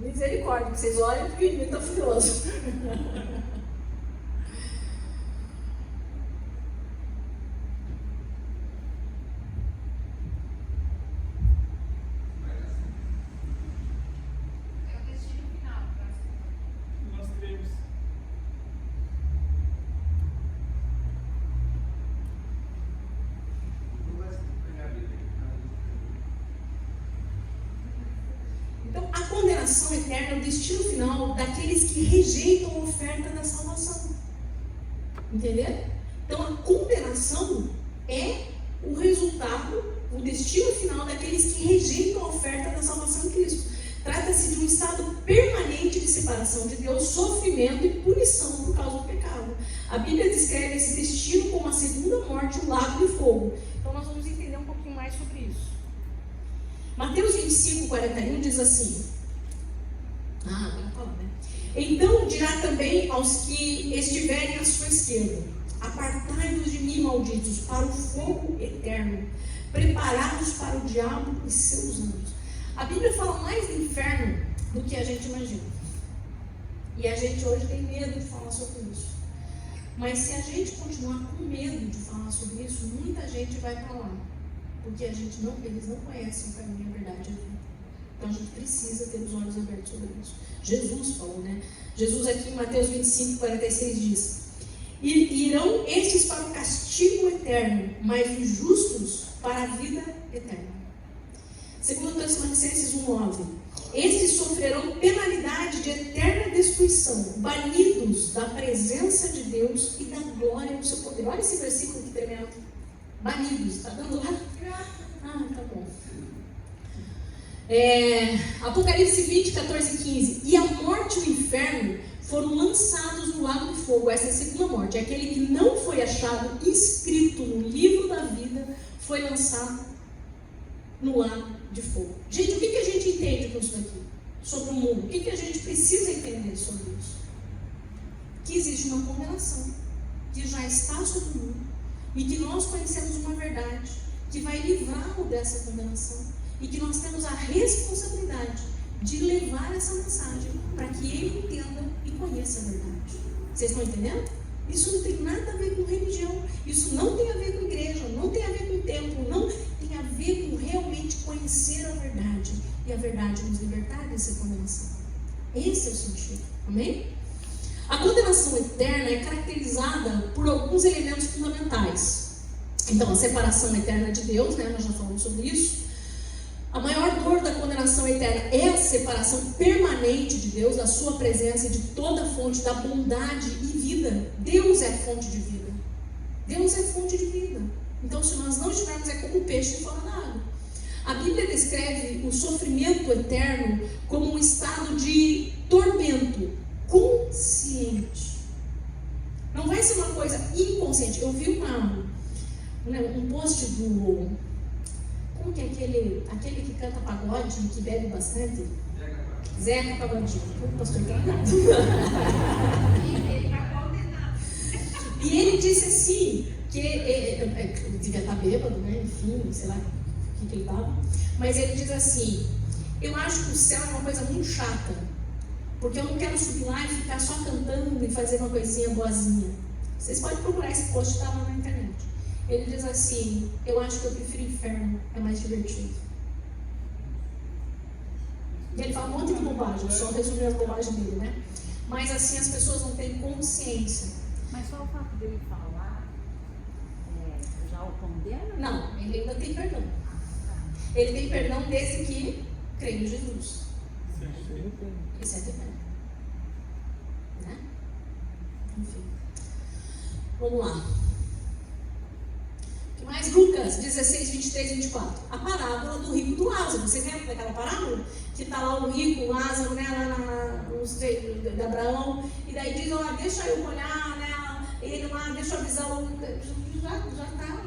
Misericórdia, que vocês olhem porque o inimigo está furioso. Eterna é o destino final daqueles que rejeitam a oferta da salvação. Entendeu? Então a condenação é o resultado, o destino final daqueles que rejeitam a oferta da salvação em Cristo. Trata-se de um estado permanente de separação de Deus, sofrimento e punição por causa do pecado. A Bíblia descreve esse destino como a segunda morte, o lago de fogo. Então nós vamos entender um pouquinho mais sobre isso. Mateus 25, 41 diz assim, agora fala, né? Então dirá também aos que estiverem à sua esquerda, apartai-vos de mim, malditos, para o fogo eterno, preparados para o diabo e seus anjos. A Bíblia fala mais do inferno do que a gente imagina. E a gente hoje tem medo de falar sobre isso. Mas se a gente continuar com medo de falar sobre isso, muita gente vai para lá. Porque eles não conhecem o caminho, a verdade e a vida. Então a gente precisa ter os olhos abertos sobre isso. Jesus falou, né? Jesus aqui em Mateus 25, 46 diz: e irão estes para o castigo eterno, mas os justos para a vida eterna. Segundo Tessalonicenses 1,9, estes sofrerão penalidade de eterna destruição, banidos da presença de Deus e da glória do seu poder. Olha esse versículo que tremendo. Banidos, está dando lá? Tá bom. Apocalipse 20, 14 e 15. E a morte e o inferno foram lançados no lago de fogo. Essa é a segunda morte. Aquele que não foi achado inscrito no livro da vida foi lançado no lago de fogo. Gente, o que a gente entende com isso aqui? Sobre o mundo? O que a gente precisa entender sobre isso? Que existe uma condenação que já está sobre o mundo e que nós conhecemos uma verdade que vai livrá-lo dessa condenação e que nós temos a responsabilidade de levar essa mensagem para que ele entenda e conheça a verdade. Vocês estão entendendo? Isso não tem nada a ver com religião, isso não tem a ver com igreja, não tem a ver com templo, não tem a ver com realmente conhecer a verdade e a verdade nos libertar dessa condenação. Esse é o sentido, amém? A condenação eterna é caracterizada por alguns elementos fundamentais. Então, a separação eterna de Deus, né? Nós já falamos sobre isso. A maior dor da condenação eterna é a separação permanente de Deus, da sua presença e de toda a fonte da bondade e vida. Deus é a fonte de vida. Deus é a fonte de vida. Então, se nós não estivermos, é como um peixe fora da água. A Bíblia descreve o sofrimento eterno como um estado de tormento consciente. Não vai ser uma coisa inconsciente. Eu vi um post do... Como que é aquele que canta pagode e que bebe bastante? Zeca Pagodinho. O pastor está ligado. E ele disse assim, que ele devia estar bêbado, né? Enfim, sei lá o que ele estava. Mas ele diz assim: eu acho que o céu é uma coisa muito chata, porque eu não quero subir lá e ficar só cantando e fazer uma coisinha boazinha. Vocês podem procurar esse post, estava na internet. Ele diz assim: eu acho que eu prefiro o inferno, é mais divertido. E ele fala um monte de bobagem, só resumir as bobagens dele, né? Mas assim as pessoas não têm consciência. Mas só o fato dele falar já o condena? Não, ele ainda tem perdão. Ele tem perdão desde que crê em Jesus. Isso é perdão. Né? Enfim. Vamos lá. O que mais? Lucas 16, 23 e 24. A parábola do rico do Lázaro. Vocês lembram daquela parábola? Que está lá o rico, o Lázaro, né, lá no seio de Abraão. E daí diz: ó, deixa eu olhar, né? Ele lá, deixa eu avisar o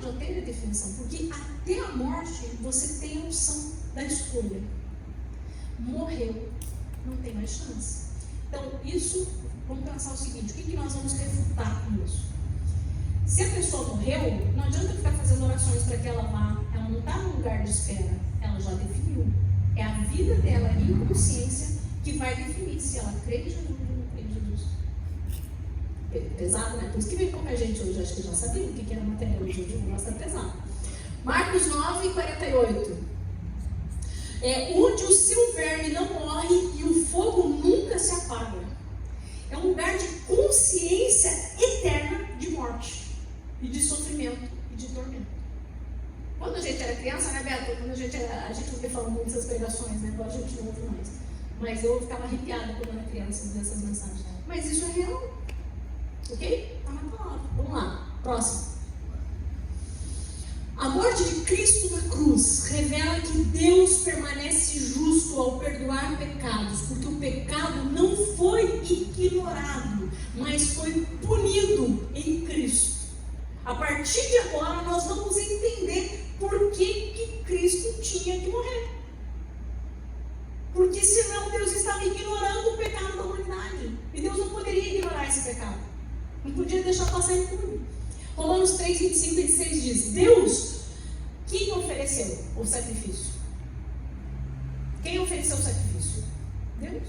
já tem a definição, porque até a morte você tem a opção da escolha. Morreu, não tem mais chance. Então, isso, vamos pensar o seguinte: o que nós vamos refutar com isso? Se a pessoa morreu, não adianta ficar fazendo orações para que ela vá, ela não está no lugar de espera, ela já definiu. É a vida dela em consciência que vai definir se ela crê em Jesus ou não crê em Jesus. Pesado, né? Por isso que veio pouca gente hoje, acho que já sabia o que era matéria hoje, o negócio está pesado. Marcos 9, 48. Onde o seu verme não morre e o fogo nunca se apaga. É um lugar de consciência eterna de morte, e de sofrimento, e de tormento. Quando a gente era criança, né, Beto? Quando a gente não vê falando muito dessas pregações, né? Agora a gente não ouve mais. Mas eu ficava arrepiada quando era criança dessas mensagens. Mas isso é real. Ok? Está na palavra. Vamos lá. Próximo. A morte de Cristo na cruz revela que Deus permanece justo ao perdoar pecados, porque o pecado não foi ignorado, mas foi punido em Cristo. A partir de agora nós vamos entender por que Cristo tinha que morrer. Porque senão Deus estava ignorando o pecado da humanidade. E Deus não poderia ignorar esse pecado. Não podia deixar passar impune. Romanos 3, 25 e 26 diz: Deus, quem ofereceu o sacrifício? Quem ofereceu o sacrifício? Deus.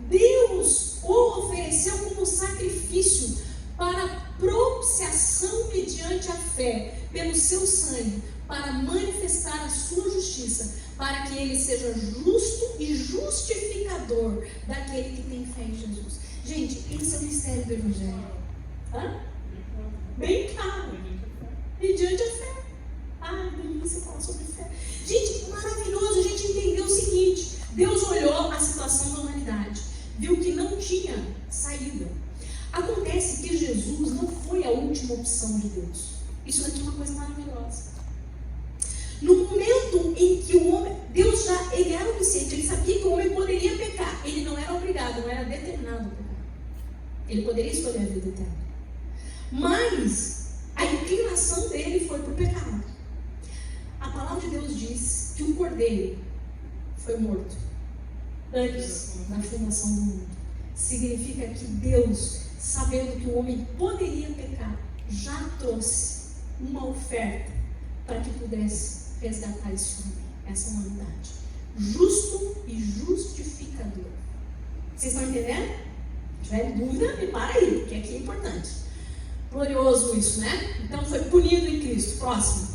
Deus o ofereceu como sacrifício para propiciação mediante a fé, pelo seu sangue, para manifestar a sua justiça, para que ele seja justo e justificador daquele que tem fé em Jesus. Gente, esse é o mistério do Evangelho. Hã? Bem claro. Mediante a fé. Ah, delícia falar sobre fé. Gente, maravilhoso a gente entender o seguinte: Deus olhou a situação da humanidade, viu que não tinha saída. Acontece que Jesus não foi a última opção de Deus. Isso aqui é uma coisa maravilhosa. No momento em que o homem, Deus já, ele era onisciente, ele sabia que o homem poderia pecar. Ele não era obrigado, não era determinado a pecar. Ele poderia escolher a vida eterna. Mas a inclinação dele foi para o pecado. A palavra de Deus diz que o cordeiro foi morto antes da fundação do mundo. Significa que Deus, sabendo que o homem poderia pecar, já trouxe uma oferta para que pudesse resgatar esse homem, essa humanidade. Justo e justificador. Vocês estão entendendo? Se tiver dúvida, me para aí, porque aqui é importante. Glorioso isso, né? Então foi punido em Cristo. Próximo.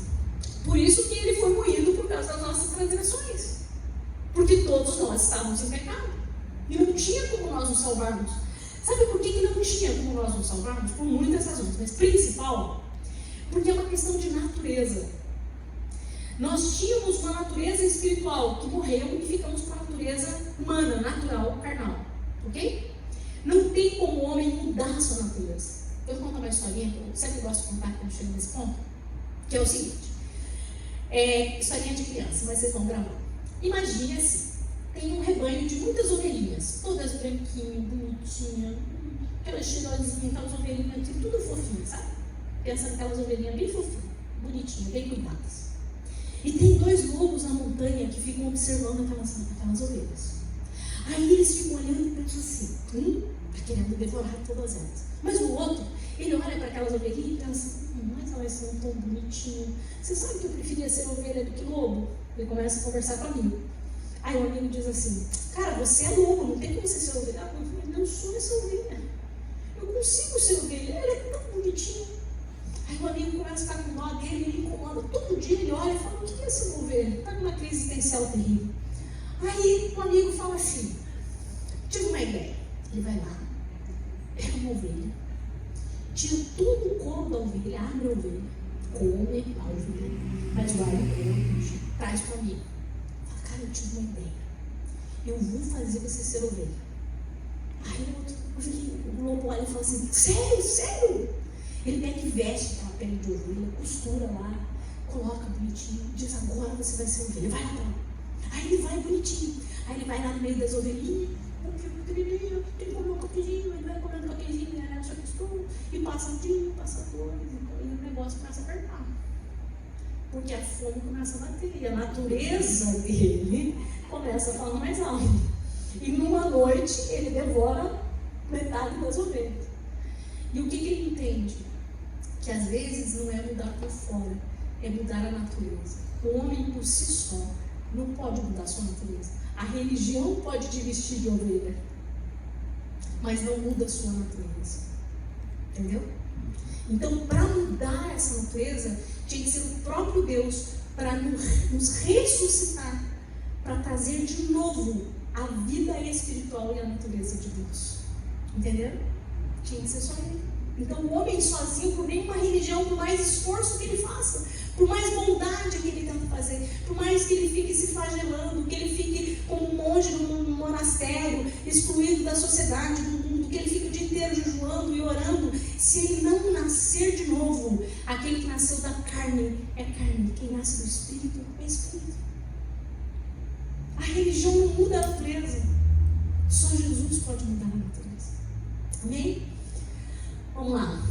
Por isso que ele foi moído por causa das nossas transgressões. Porque todos nós estávamos em pecado. E não tinha como nós nos salvarmos. Sabe por que não tinha como nós nos salvarmos? Por muitas razões. Mas principal, porque é uma questão de natureza. Nós tínhamos uma natureza espiritual que morreu e ficamos com a natureza humana, natural, carnal. Ok? Não tem como o homem mudar a sua natureza. Eu vou contar uma historinha que eu sempre gosto de contar quando chego nesse ponto, que é o seguinte. Historinha de criança, mas vocês vão gravar. Imagine assim, tem um rebanho de muitas ovelhinhas, todas branquinhas, bonitinhas, aquelas cheirosinhas, aquelas ovelhinhas, tudo fofinho, sabe? Pensa naquelas ovelhinhas bem fofinhas, bonitinhas, bem cuidadas. E tem dois lobos na montanha que ficam observando aquelas ovelhas. Aí eles ficam olhando e pensam assim, tá querendo devorar todas elas. Mas o outro, ele olha para aquelas ovelhinhas e pensa, mas elas são tão bonitinhas. Você sabe que eu preferia ser ovelha do que lobo? Ele começa a conversar com o amigo. Aí o amigo diz assim, cara, você é lobo, não tem como você ser ovelha. Eu não sou essa ovelha. Eu consigo ser ovelha, ela é tão bonitinha. Aí o amigo começa a ficar com dó dele, ele incomoda. Todo dia ele olha e fala, o que é ser uma ovelha? Está numa crise existencial terrível. Aí o amigo fala assim, tive uma ideia. Ele vai lá, pega uma ovelha, tira todo o couro da ovelha, abre a ovelha, come a ovelha, mas guarda o couro, traz para o amigo. Fala, cara, eu tive uma ideia. Eu vou fazer você ser ovelha. Aí o lobo olha e fala assim, sério? Ele pega e veste aquela pele de ovelha, costura lá, coloca bonitinho, diz, agora você vai ser ovelha, vai lá pra lá. Aí ele vai bonitinho, aí ele vai lá no meio das ovelhinhas, pequenininho, tem que comer um capizinho, ele vai comendo um capizinho, né, na sua costura, e passa um dia, passa dois, e o negócio começa a apertar. Porque a fome começa a bater, e a natureza dele começa a falar mais alto. E numa noite ele devora metade das ovelhas. E o que ele entende? Que às vezes não é mudar por fora, é mudar a natureza. O homem por si só não pode mudar a sua natureza. A religião pode te vestir de ovelha, mas não muda a sua natureza. Entendeu? Então, para mudar essa natureza, tinha que ser o próprio Deus para nos ressuscitar, para trazer de novo a vida espiritual e a natureza de Deus. Entenderam? Tinha que ser só ele. Então o homem sozinho, por nenhuma religião, por mais esforço que ele faça, por mais bondade que ele tenta fazer, por mais que ele fique se flagelando, que ele fique como um monge num monastério, excluído da sociedade, do mundo, porque ele fica o dia inteiro jejuando e orando. Se ele não nascer de novo, aquele que nasceu da carne é carne, quem nasce do Espírito é Espírito. A religião não muda a natureza, só Jesus pode mudar a natureza. Amém? Vamos lá.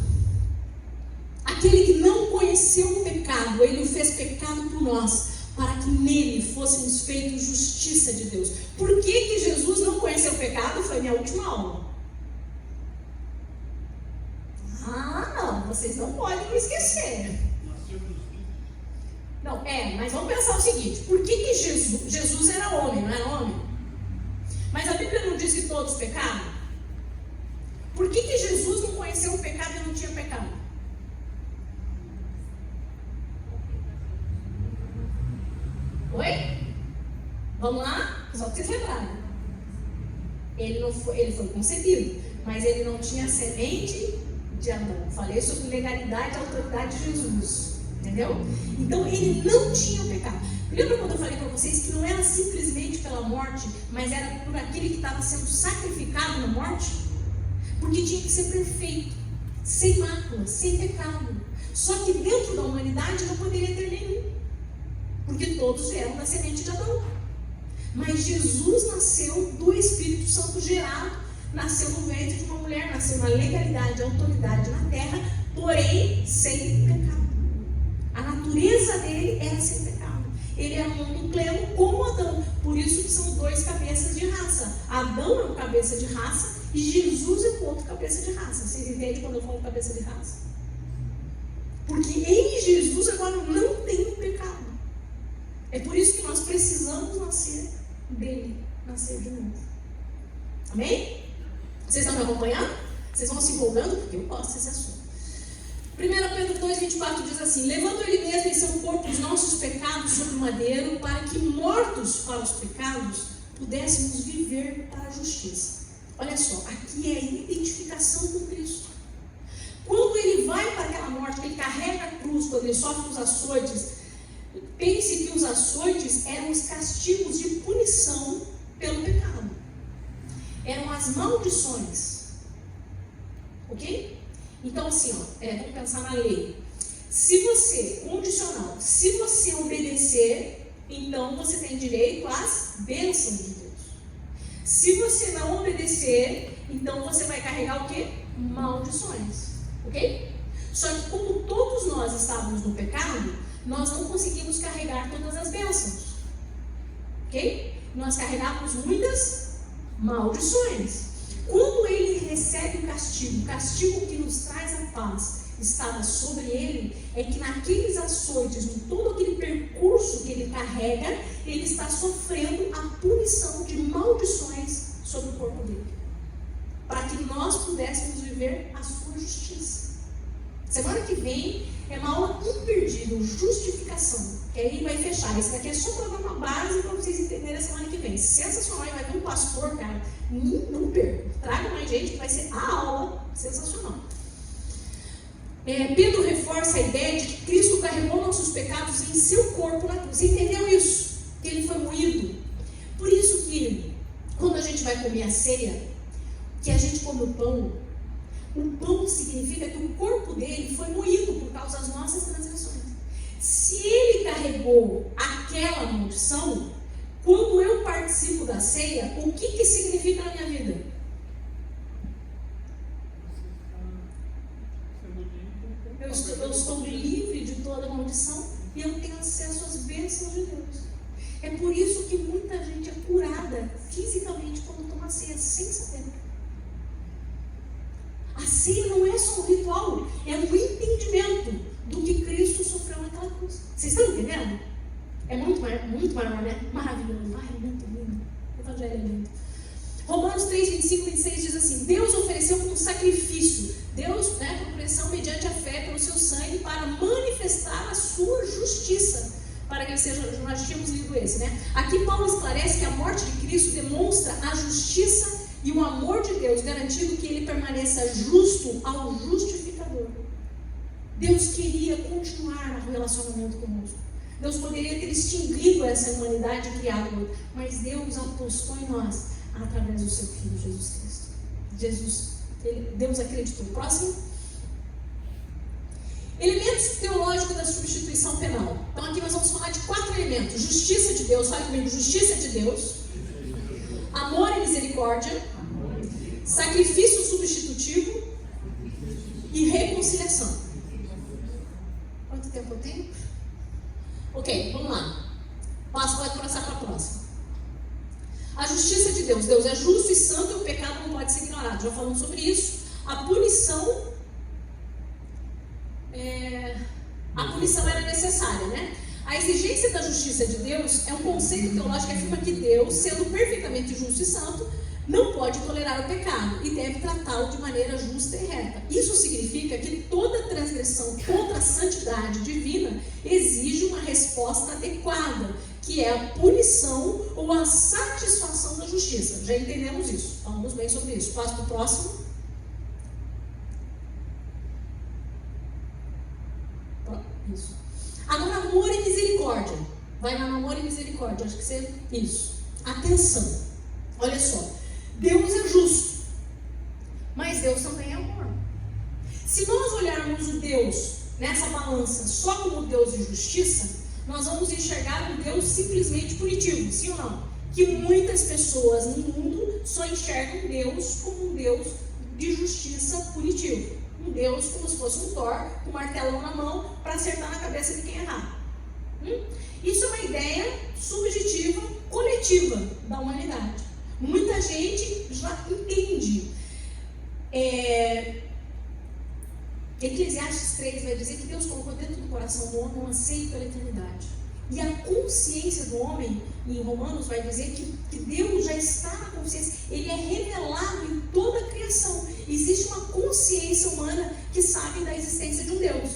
Aquele que não conheceu o pecado, ele o fez pecado por nós, para que nele fôssemos feitos justiça de Deus. Por que Jesus não conheceu o pecado? Foi minha última aula. Não, vocês não podem me esquecer. Não, mas vamos pensar o seguinte: por que Jesus era homem, não era homem? Mas a Bíblia não diz que todos pecaram? Por que Jesus não conheceu o pecado e não tinha pecado? Oi? Vamos lá? Só para vocês lembrarem. Ele foi concebido, mas ele não tinha semente de Adão. Falei sobre legalidade e autoridade de Jesus. Entendeu? Então ele não tinha o pecado. Lembra quando eu falei para vocês que não era simplesmente pela morte, mas era por aquele que estava sendo sacrificado na morte? Porque tinha que ser perfeito, sem mácula, sem pecado. Só que dentro da humanidade não poderia ter nenhum, porque todos vieram da semente de Adão. Mas Jesus nasceu do Espírito Santo gerado, nasceu no ventre de uma mulher, nasceu na legalidade e autoridade na terra, porém sem pecado. A natureza dele era sem pecado. Ele era um homem pleno como Adão. Por isso que são dois cabeças de raça. Adão é um cabeça de raça e Jesus é um outro cabeça de raça. Vocês entendem quando eu falo cabeça de raça? Porque em Jesus agora não tem o pecado. É por isso que nós precisamos nascer dele, nascer de novo. Amém? Vocês estão me acompanhando? Vocês vão se empolgando? Porque eu gosto desse assunto. 1 Pedro 2,24 diz assim: levando ele mesmo em seu corpo os nossos pecados sobre o madeiro, para que, mortos para os pecados, pudéssemos viver para a justiça. Olha só, aqui é a identificação com Cristo. Quando ele vai para aquela morte, ele carrega a cruz, quando ele sofre os açoites, pense que os açoites eram os castigos de punição pelo pecado. Eram as maldições. Ok? Então assim, vamos pensar na lei. Se você obedecer, então você tem direito às bênçãos de Deus. Se você não obedecer, então você vai carregar o quê? Maldições. Ok? Só que como todos nós estávamos no pecado, nós não conseguimos carregar todas as bênçãos. Ok? Nós carregávamos muitas maldições. Quando ele recebe o castigo que nos traz a paz, estava sobre ele, é que naqueles açoites, em todo aquele percurso que ele carrega, ele está sofrendo a punição de maldições sobre o corpo dele, para que nós pudéssemos viver a sua justiça. Semana que vem é uma aula imperdível, justificação, que aí vai fechar. Esse daqui é só para dar uma base para vocês entenderem a semana que vem. Sensacional, vai ter um pastor, cara, não perca. Traga mais gente que vai ser a aula sensacional. Pedro reforça a ideia de que Cristo carregou nossos pecados em seu corpo na cruz. Você entendeu isso? Que ele foi moído. Por isso que quando a gente vai comer a ceia, que a gente come o pão significa que o corpo dele foi moído por causa das nossas transgressões. Se ele carregou aquela maldição, quando eu participo da ceia, o que significa na minha vida? Eu estou livre de toda maldição e eu tenho acesso às bênçãos de Deus. É por isso que muita gente é curada fisicamente quando toma ceia, sem saber. A ceia não é só um ritual, é um entendimento do que Cristo sofreu naquela cruz. Vocês estão entendendo? É muito maravilhoso. Ai, é muito lindo. O Evangelho é lindo. Romanos 3, 25 e 26 diz assim: Deus ofereceu como sacrifício, propiciação mediante a fé pelo seu sangue, para manifestar a sua justiça, para que ele seja, nós tínhamos lido esse, né? Aqui Paulo esclarece que a morte de Cristo demonstra a justiça e o amor de Deus, garantindo que ele permaneça justo ao justificador. Deus queria continuar no relacionamento conosco. Deus poderia ter extinguido essa humanidade e criado outra, mas Deus apostou em nós através do seu Filho Jesus Cristo. Deus acreditou. Próximo. Elementos teológicos da substituição penal. Então aqui nós vamos falar de 4 elementos. Justiça de Deus, fale comigo, justiça de Deus. Amor e misericórdia. Sacrifício substitutivo. E reconciliação. Quanto tempo eu tenho? Ok, vamos lá. Pode começar para a próxima. A justiça de Deus. Deus é justo e santo e o pecado não pode ser ignorado. Já falamos sobre isso. A punição era necessária, né? A exigência da justiça de Deus é um conceito teológico que afirma que Deus, sendo perfeitamente justo e santo, não pode tolerar o pecado e deve tratá-lo de maneira justa e reta. Isso significa que toda transgressão contra a santidade divina exige uma resposta adequada, que é a punição ou a satisfação da justiça. Já entendemos isso, falamos bem sobre isso. Passo para o próximo. Isso. Agora, amor e misericórdia. Vai lá no amor e misericórdia. Acho que você... Isso. Atenção. Olha só. Deus é justo. Mas Deus também é amor. Se nós olharmos o Deus nessa balança só como Deus de justiça, nós vamos enxergar um Deus simplesmente punitivo. Sim ou não? Que muitas pessoas no mundo só enxergam Deus como um Deus de justiça punitivo. Um Deus como se fosse um Thor, com um martelão na mão, para acertar na cabeça de quem errar. Isso é uma ideia subjetiva, coletiva da humanidade. Muita gente já entende. Eclesiastes 3 vai dizer que Deus colocou dentro do coração do homem um anseio pela eternidade. E a consciência do homem, em Romanos, vai dizer que Deus já está na consciência. Ele é revelado em toda a criação. Existe uma consciência humana que sabe da existência de um Deus.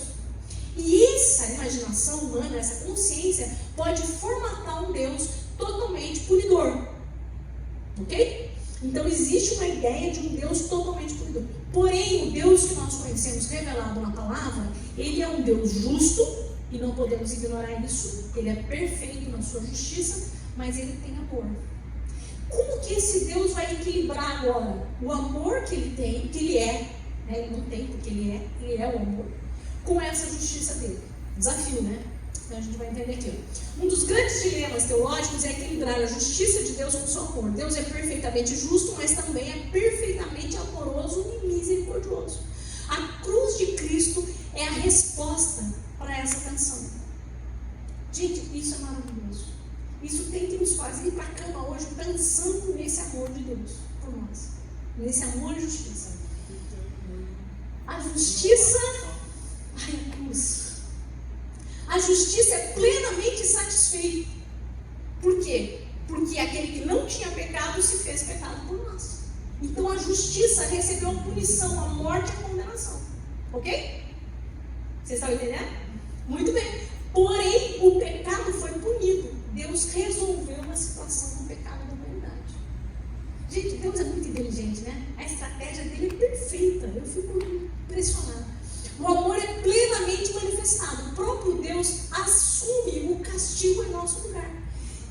E essa imaginação humana, essa consciência, pode formatar um Deus totalmente punidor. Ok? Então existe uma ideia de um Deus totalmente punidor. Porém, o Deus que nós conhecemos revelado na palavra, ele é um Deus justo, e não podemos ignorar isso. Ele é perfeito na sua justiça, mas ele tem amor. Como que esse Deus vai equilibrar agora o amor que ele tem, que ele é, né? Ele não tem porque ele é o amor, com essa justiça dele? Desafio, né? Então a gente vai entender aqui. Um dos grandes dilemas teológicos é equilibrar a justiça de Deus com o seu amor. Deus é perfeitamente justo, mas também é perfeitamente amoroso e misericordioso. A cruz de Cristo é a resposta para essa tensão. Gente, isso é maravilhoso. Isso tem que nos fazer ir para a cama hoje pensando nesse amor de Deus por nós. Nesse amor e justiça. A justiça... Ai, a cruz. A justiça é plenamente satisfeita. Por quê? Porque aquele que não tinha pecado se fez pecado por nós. Então a justiça recebeu a punição, a morte e a condenação. Ok? Vocês estão entendendo? Muito bem. Porém, o pecado foi punido. Deus resolveu uma situação do pecado da humanidade. Gente, Deus é muito inteligente, né? A estratégia dele é perfeita. Eu fico impressionada. O amor é plenamente manifestado. O próprio Deus assume o castigo em nosso lugar.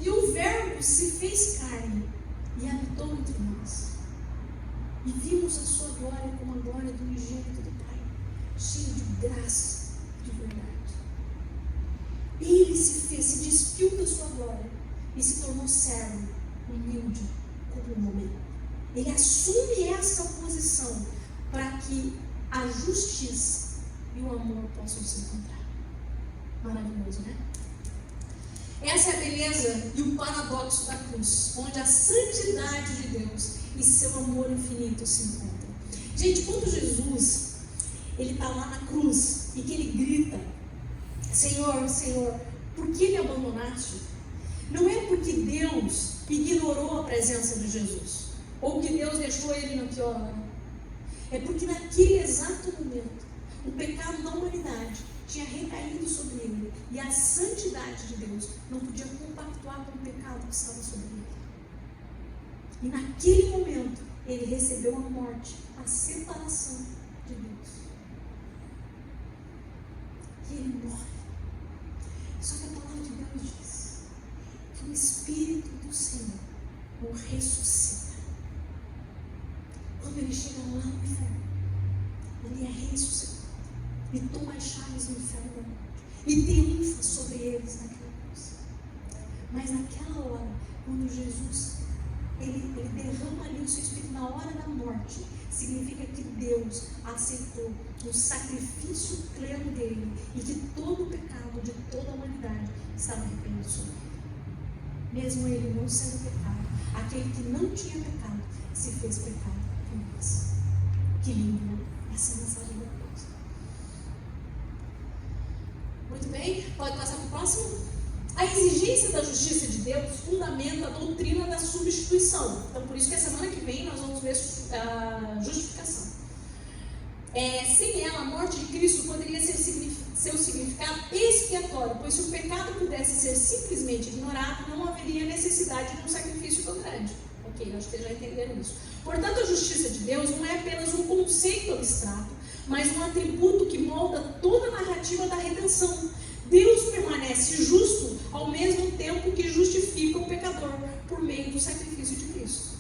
E o Verbo se fez carne e habitou entre nós. E vimos a sua glória como a glória do unigênito do Pai, cheio de graça e de verdade. Ele se despiu da sua glória e se tornou servo, humilde, como um homem. Ele assume essa posição para que a justiça e o amor possam se encontrar. Maravilhoso, né? Essa é a beleza e o paradoxo da cruz, onde a santidade de Deus e seu amor infinito se encontram. Gente, quando Jesus ele está lá na cruz e que ele grita: Senhor, Senhor, por que me abandonaste? Não é porque Deus ignorou a presença de Jesus, ou que Deus deixou ele na pior hora. É porque naquele exato momento, o pecado da humanidade tinha recaído sobre ele, e a santidade de Deus não podia compactuar com o pecado que estava sobre ele. E naquele momento, ele recebeu a morte, a separação de Deus. E ele morre. Só que a palavra de Deus diz que o Espírito do Senhor o ressuscita. Quando quando ele chega lá no inferno, ele é ressuscitado e toma as chaves do inferno da morte e triunfa sobre eles naquela cruz. Mas naquela hora, quando Jesus ele derrama ali o seu Espírito na hora da morte, significa que Deus aceitou o sacrifício pleno dele e que todo o pecado de toda a humanidade estava recaído sobre ele. Mesmo ele não sendo pecado, aquele que não tinha pecado se fez pecado por nós. Que lindo, né? Essa é a mensagem da cruz. Muito bem, pode passar para o próximo? A exigência da justiça de Deus fundamenta a doutrina da substituição. Então, por isso que a semana que vem nós vamos ver a justificação. Sem ela, a morte de Cristo poderia ser seu significado expiatório, pois se o pecado pudesse ser simplesmente ignorado, não haveria necessidade de um sacrifício tão grande. Ok, acho que vocês já entenderam isso. Portanto, a justiça de Deus não é apenas um conceito abstrato, mas um atributo que molda toda a narrativa da redenção. Deus permanece justo ao mesmo tempo que justifica o pecador por meio do sacrifício de Cristo.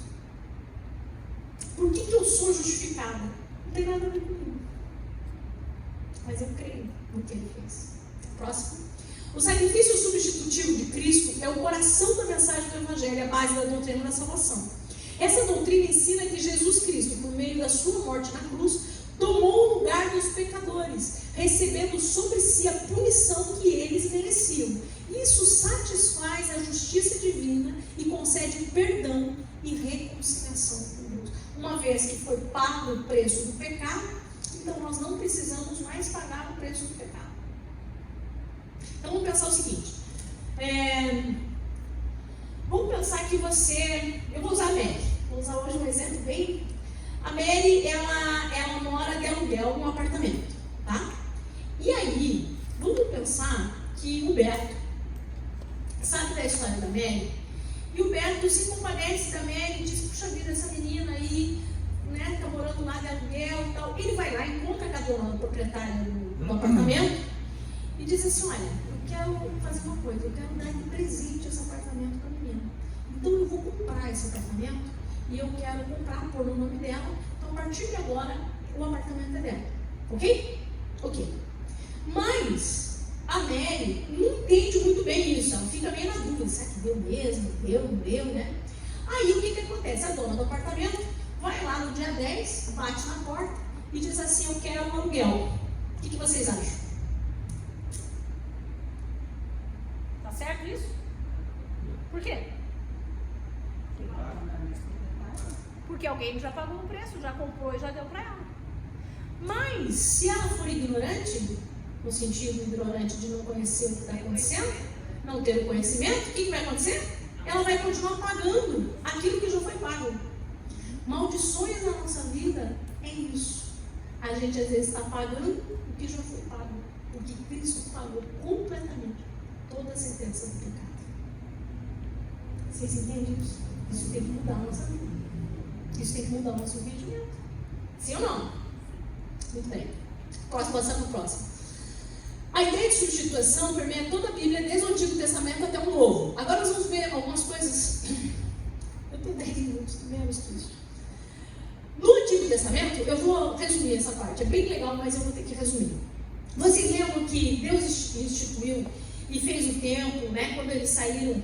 Por que eu sou justificada? Não tem nada a ver comigo. Mas eu creio no que ele fez. Próximo. O sacrifício substitutivo de Cristo é o coração da mensagem do Evangelho, a base da doutrina da salvação. Essa doutrina ensina que Jesus Cristo, por meio da sua morte na cruz, tomou o lugar dos pecadores, recebendo sobre si a punição que eles mereciam. Isso satisfaz a justiça divina e concede perdão e reconciliação com Deus. Uma vez que foi pago o preço do pecado, então nós não precisamos mais pagar o preço do pecado. Então vamos pensar o seguinte. Vamos pensar que eu vou usar a Mary. Vou usar hoje um exemplo bem... A Mary, ela mora de aluguel num apartamento, tá? E aí, vamos pensar que o Beto sabe da história da Mary, e o Beto se compadece da Mary e diz, puxa vida, essa menina aí, né, tá morando lá de aluguel e tal. Ele vai lá, encontra a dona proprietária do apartamento e diz assim, olha, eu quero fazer uma coisa, eu quero dar de presente esse apartamento para a menina. Então eu vou comprar esse apartamento e eu quero comprar, pôr no nome dela. Então, a partir de agora, o apartamento é dela. Ok? Ok. Mas a Mary não entende muito bem isso. Ela fica meio na dúvida. Será que deu mesmo? Deu, não deu, né? Aí, o que acontece? A dona do apartamento vai lá no dia 10, bate na porta e diz assim, eu quero um aluguel. O que vocês acham? Tá certo isso? Por quê? Porque alguém já pagou o preço, já comprou e já deu para ela. Mas, se ela for ignorante, no sentido ignorante de não conhecer o que está acontecendo, não ter o conhecimento, o que vai acontecer? Ela vai continuar pagando aquilo que já foi pago. Maldições na nossa vida é isso. A gente às vezes está pagando o que já foi pago, porque Cristo pagou completamente toda a sentença do pecado. Vocês entendem isso? Isso tem que mudar a nossa vida. Isso tem que mudar o nosso entendimento. Sim ou não? Muito bem. Passando para o próximo. A ideia de substituição permeia toda a Bíblia, desde o Antigo Testamento até o Novo. Agora nós vamos ver algumas coisas. Eu tenho 10 minutos, menos que isso. No Antigo Testamento, eu vou resumir essa parte. É bem legal, mas eu vou ter que resumir. Vocês lembram que Deus instituiu e fez o tempo, né?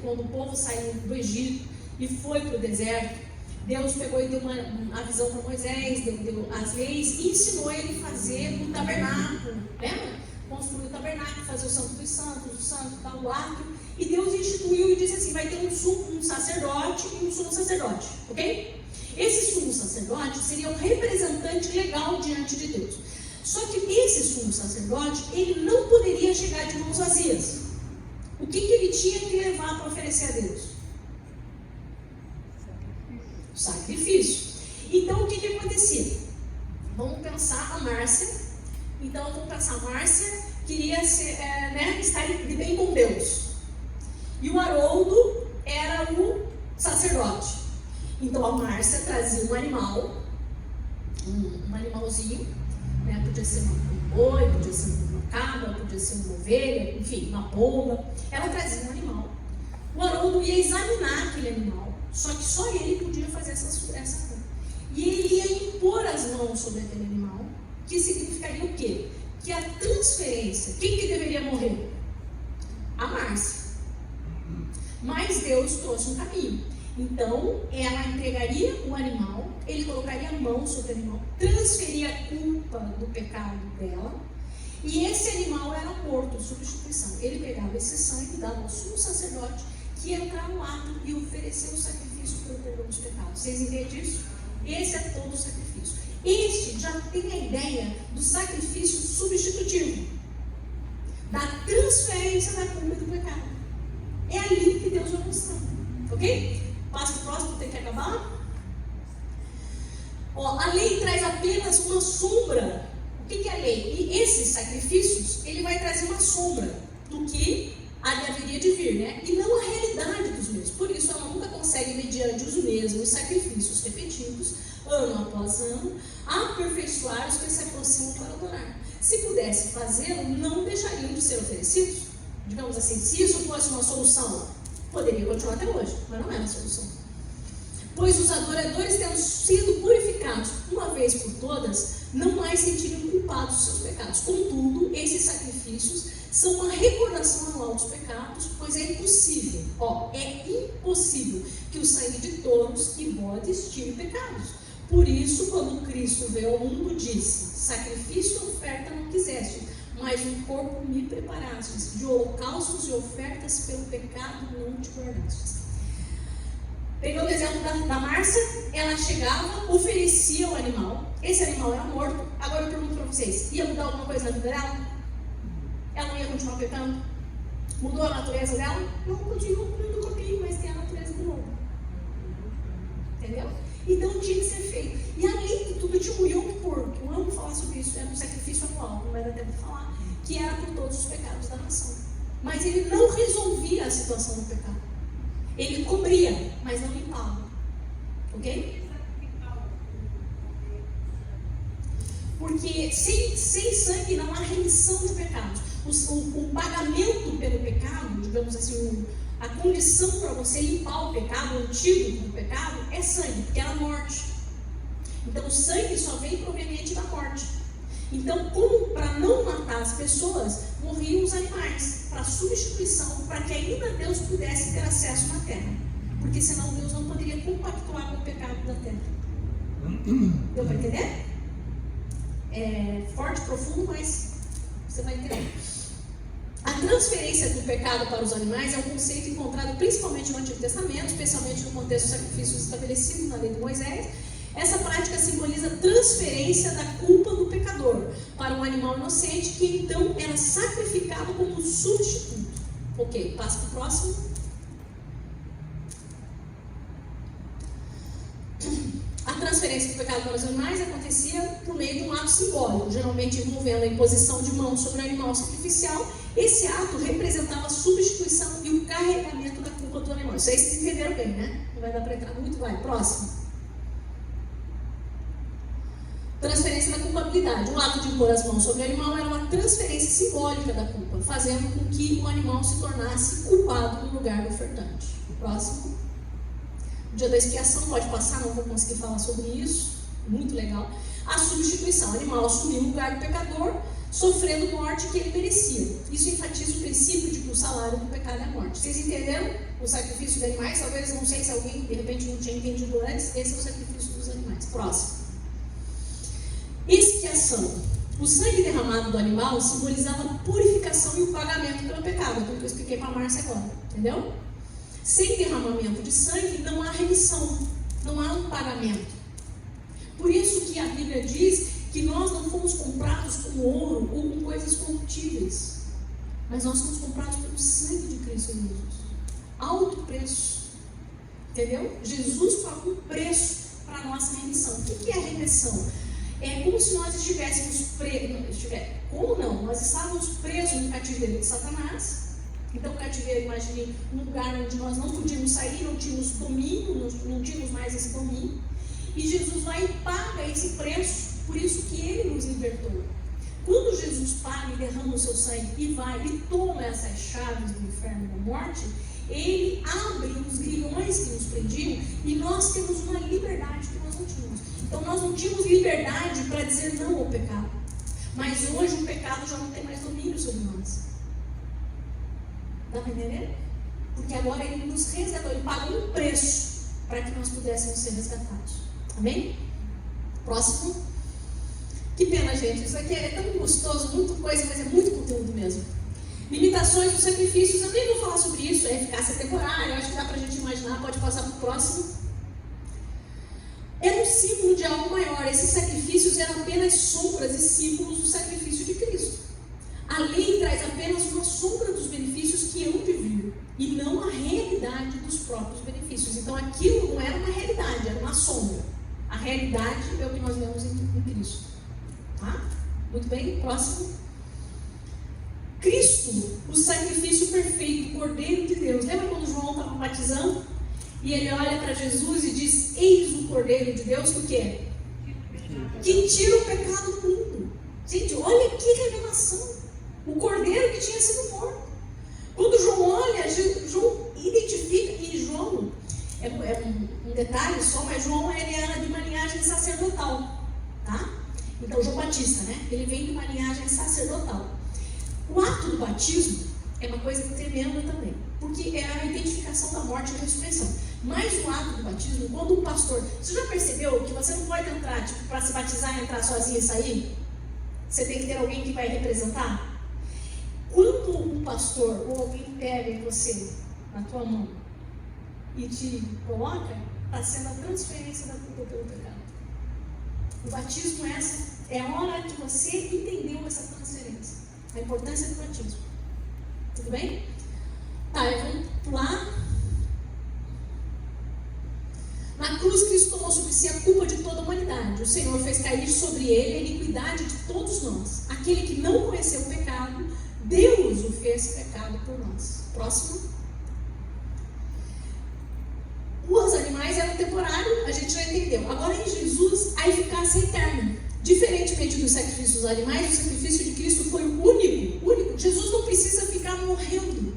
Quando o povo saiu do Egito e foi para o deserto. Deus pegou e deu a visão para Moisés, deu as leis e ensinou ele a fazer o tabernáculo, lembra? Construir o tabernáculo, fazer o santo dos santos, o santo, tal, o ato. E Deus instituiu e disse assim, vai ter um sacerdote e um sumo sacerdote, ok? Esse sumo sacerdote seria o representante legal diante de Deus. Só que esse sumo sacerdote, ele não poderia chegar de mãos vazias. O que ele tinha que levar para oferecer a Deus? Sacrifício. Então, o que acontecia? Vamos pensar a Márcia. Então, vamos pensar, a Márcia queria estar de bem com Deus. E o Haroldo era o sacerdote. Então, a Márcia trazia um animal, um animalzinho, né? Podia ser um boi, podia ser uma cabra, podia ser uma ovelha, enfim, uma pomba. Ela trazia um animal. O Haroldo ia examinar aquele animal. Só que só ele podia fazer essa coisa. E ele ia impor sobre aquele animal, que significaria o quê? Que a transferência, quem que deveria morrer? A Márcia. Mas Deus trouxe um caminho. Então, ela entregaria o animal, ele colocaria a mão sobre o animal, transferia a culpa do pecado dela, e esse animal era morto, substituição. Ele pegava esse sangue, dava ao sumo sacerdote, que ia entrar no ato e oferecer o sacrifício pelo perdão dos pecados. Vocês entendem isso? Esse é todo o sacrifício. Este já tem a ideia do sacrifício substitutivo, da transferência da culpa do pecado. É ali que Deus vai mostrar. Ok? Passa para o próximo, tem que acabar. A lei traz apenas uma sombra. O que é a lei? E esses sacrifícios, ele vai trazer uma sombra do que haveria de vir, né? E não a realidade dos mesmos. Por isso, ela nunca consegue, mediante os mesmos sacrifícios repetidos, ano após ano, aperfeiçoar os que se aproximam para adorar. Se pudesse fazê-lo, não deixariam de ser oferecidos. Digamos assim, se isso fosse uma solução, poderia continuar até hoje, mas não é uma solução. Pois os adoradores, tendo sido purificados uma vez por todas, não mais sentiriam culpados dos seus pecados. Contudo, esses sacrifícios são uma recordação anual dos pecados, pois é impossível, que o sangue de touros e bodes tire pecados. Por isso, quando Cristo veio ao mundo, disse: sacrifício e oferta não quiseste, mas um corpo me preparastes, de holocaustos e ofertas pelo pecado não te guardastes. Pegando o exemplo da Márcia, ela chegava, oferecia o animal, esse animal era morto. Agora eu pergunto para vocês, ia mudar alguma coisa na vida dela? Ela não ia continuar pecando? Mudou a natureza dela? Não, continua comendo o copinho, mas tem a natureza do novo. Entendeu? Então tinha que ser feito. E além de tudo, tinha um Yom Kippur, que eu amo falar sobre isso, era um sacrifício anual, não vai dar tempo de falar, que era por todos os pecados da nação. Mas ele não resolvia a situação do pecado. Ele cobria, mas não limpava. Ok? Porque sem sangue não há remissão de pecados. O pagamento pelo pecado, digamos assim, a condição para você limpar o pecado, o antídoto do pecado, é sangue, porque era morte. Então o sangue só vem proveniente da morte. Então, como para não matar as pessoas, morriam os animais, para substituição, para que ainda Deus pudesse ter acesso na terra. Porque senão Deus não poderia compactuar com o pecado da terra. Deu para entender? É forte, profundo, mas você vai entender. A transferência do pecado para os animais é um conceito encontrado principalmente no Antigo Testamento, especialmente no contexto dos sacrifícios estabelecidos na lei de Moisés. Essa prática simboliza a transferência da culpa do pecador para um animal inocente, que então era sacrificado como substituto. Ok, passa para o próximo. A transferência do pecado para os animais acontecia por meio de um ato simbólico, geralmente envolvendo a imposição de mãos sobre o animal sacrificial. Esse ato representava a substituição e o carregamento da culpa do animal. Isso aí vocês entenderam bem, né? Não vai dar para entrar muito, vai. Próximo. Transferência da culpabilidade. O ato de impor as mãos sobre o animal era uma transferência simbólica da culpa, fazendo com que o animal se tornasse culpado no lugar do ofertante. O próximo. O dia da expiação, pode passar, não vou conseguir falar sobre isso. Muito legal. A substituição. O animal assumiu o lugar do pecador, sofrendo morte que ele merecia. Isso enfatiza o princípio de que o salário do pecado é a morte. Vocês entenderam o sacrifício dos animais? Talvez, não sei se alguém de repente não tinha entendido antes. Esse é o sacrifício dos animais. Próximo. Expiação. O sangue derramado do animal simbolizava a purificação e o pagamento pelo pecado. Como eu expliquei para a Márcia agora. Entendeu? Sem derramamento de sangue não há remissão, não há um pagamento. Por isso que a Bíblia diz que nós não fomos comprados com ouro ou com coisas corruptíveis, mas nós somos comprados pelo sangue de Cristo Jesus. Alto preço. Entendeu? Jesus pagou um preço para a nossa remissão. O que é a remissão? É como se nós estivéssemos presos. Como não? Nós estávamos presos no cativeiro de Satanás. Então, o cativeiro, imagine um lugar onde nós não podíamos sair, não tínhamos domínio, não tínhamos mais esse domínio. E Jesus vai e paga esse preço, por isso que Ele nos libertou. Quando Jesus paga e derrama o seu sangue e vai e toma essas chaves do inferno e da morte, Ele abre os grilhões que nos prendiam e nós temos uma liberdade que nós não tínhamos. Então, nós não tínhamos liberdade para dizer não ao pecado. Mas hoje o pecado já não tem mais domínio sobre nós. Dá para entender? Porque agora ele nos resgatou, ele pagou um preço para que nós pudéssemos ser resgatados. Amém? Próximo. Que pena, gente. Isso aqui é tão gostoso, muita coisa, mas é muito conteúdo mesmo. Limitações dos sacrifícios. Eu nem vou falar sobre isso, é eficácia temporária. Eu acho que dá para a gente imaginar, pode passar para o próximo. Era um símbolo de algo maior. Esses sacrifícios eram apenas sombras e símbolos do sacrifício de Cristo. A lei traz apenas uma sombra dos benefícios que hão de vir, e não a realidade dos próprios benefícios. Então aquilo não era uma realidade, era uma sombra. A realidade é o que nós vemos em Cristo. Tá? Muito bem, próximo. Cristo, o sacrifício perfeito, o Cordeiro de Deus. Lembra quando João estava batizando? E ele olha para Jesus e diz: eis o Cordeiro de Deus, o quê? Que tira o pecado do mundo. Gente, olha que revelação. O Cordeiro que tinha sido morto. Quando João olha, João identifica, e João, é um detalhe só, mas João ele era de uma linhagem sacerdotal, tá? Então João Batista, né? Ele vem de uma linhagem sacerdotal. O ato do batismo é uma coisa tremenda também, porque é a identificação da morte e da ressurreição. Mas o ato do batismo, quando um pastor... Você já percebeu que você não pode entrar, tipo, para se batizar, entrar sozinho e sair? Você tem que ter alguém que vai representar? Quando um pastor ou alguém pega em você, na tua mão, e te coloca, está sendo a transferência da culpa pelo pecado. O batismo é a hora que você entendeu essa transferência, a importância do batismo. Tudo bem? Tá, vamos pular. Na cruz, Cristo tomou sobre si a culpa de toda a humanidade. O Senhor fez cair sobre ele a iniquidade de todos nós. Aquele que não conheceu o pecado, Deus o fez pecado por nós. Próximo. Os animais eram temporários, a gente já entendeu. Agora em Jesus, a eficácia é eterna. Diferentemente dos sacrifícios dos animais, o sacrifício de Cristo foi o único. Jesus não precisa ficar morrendo.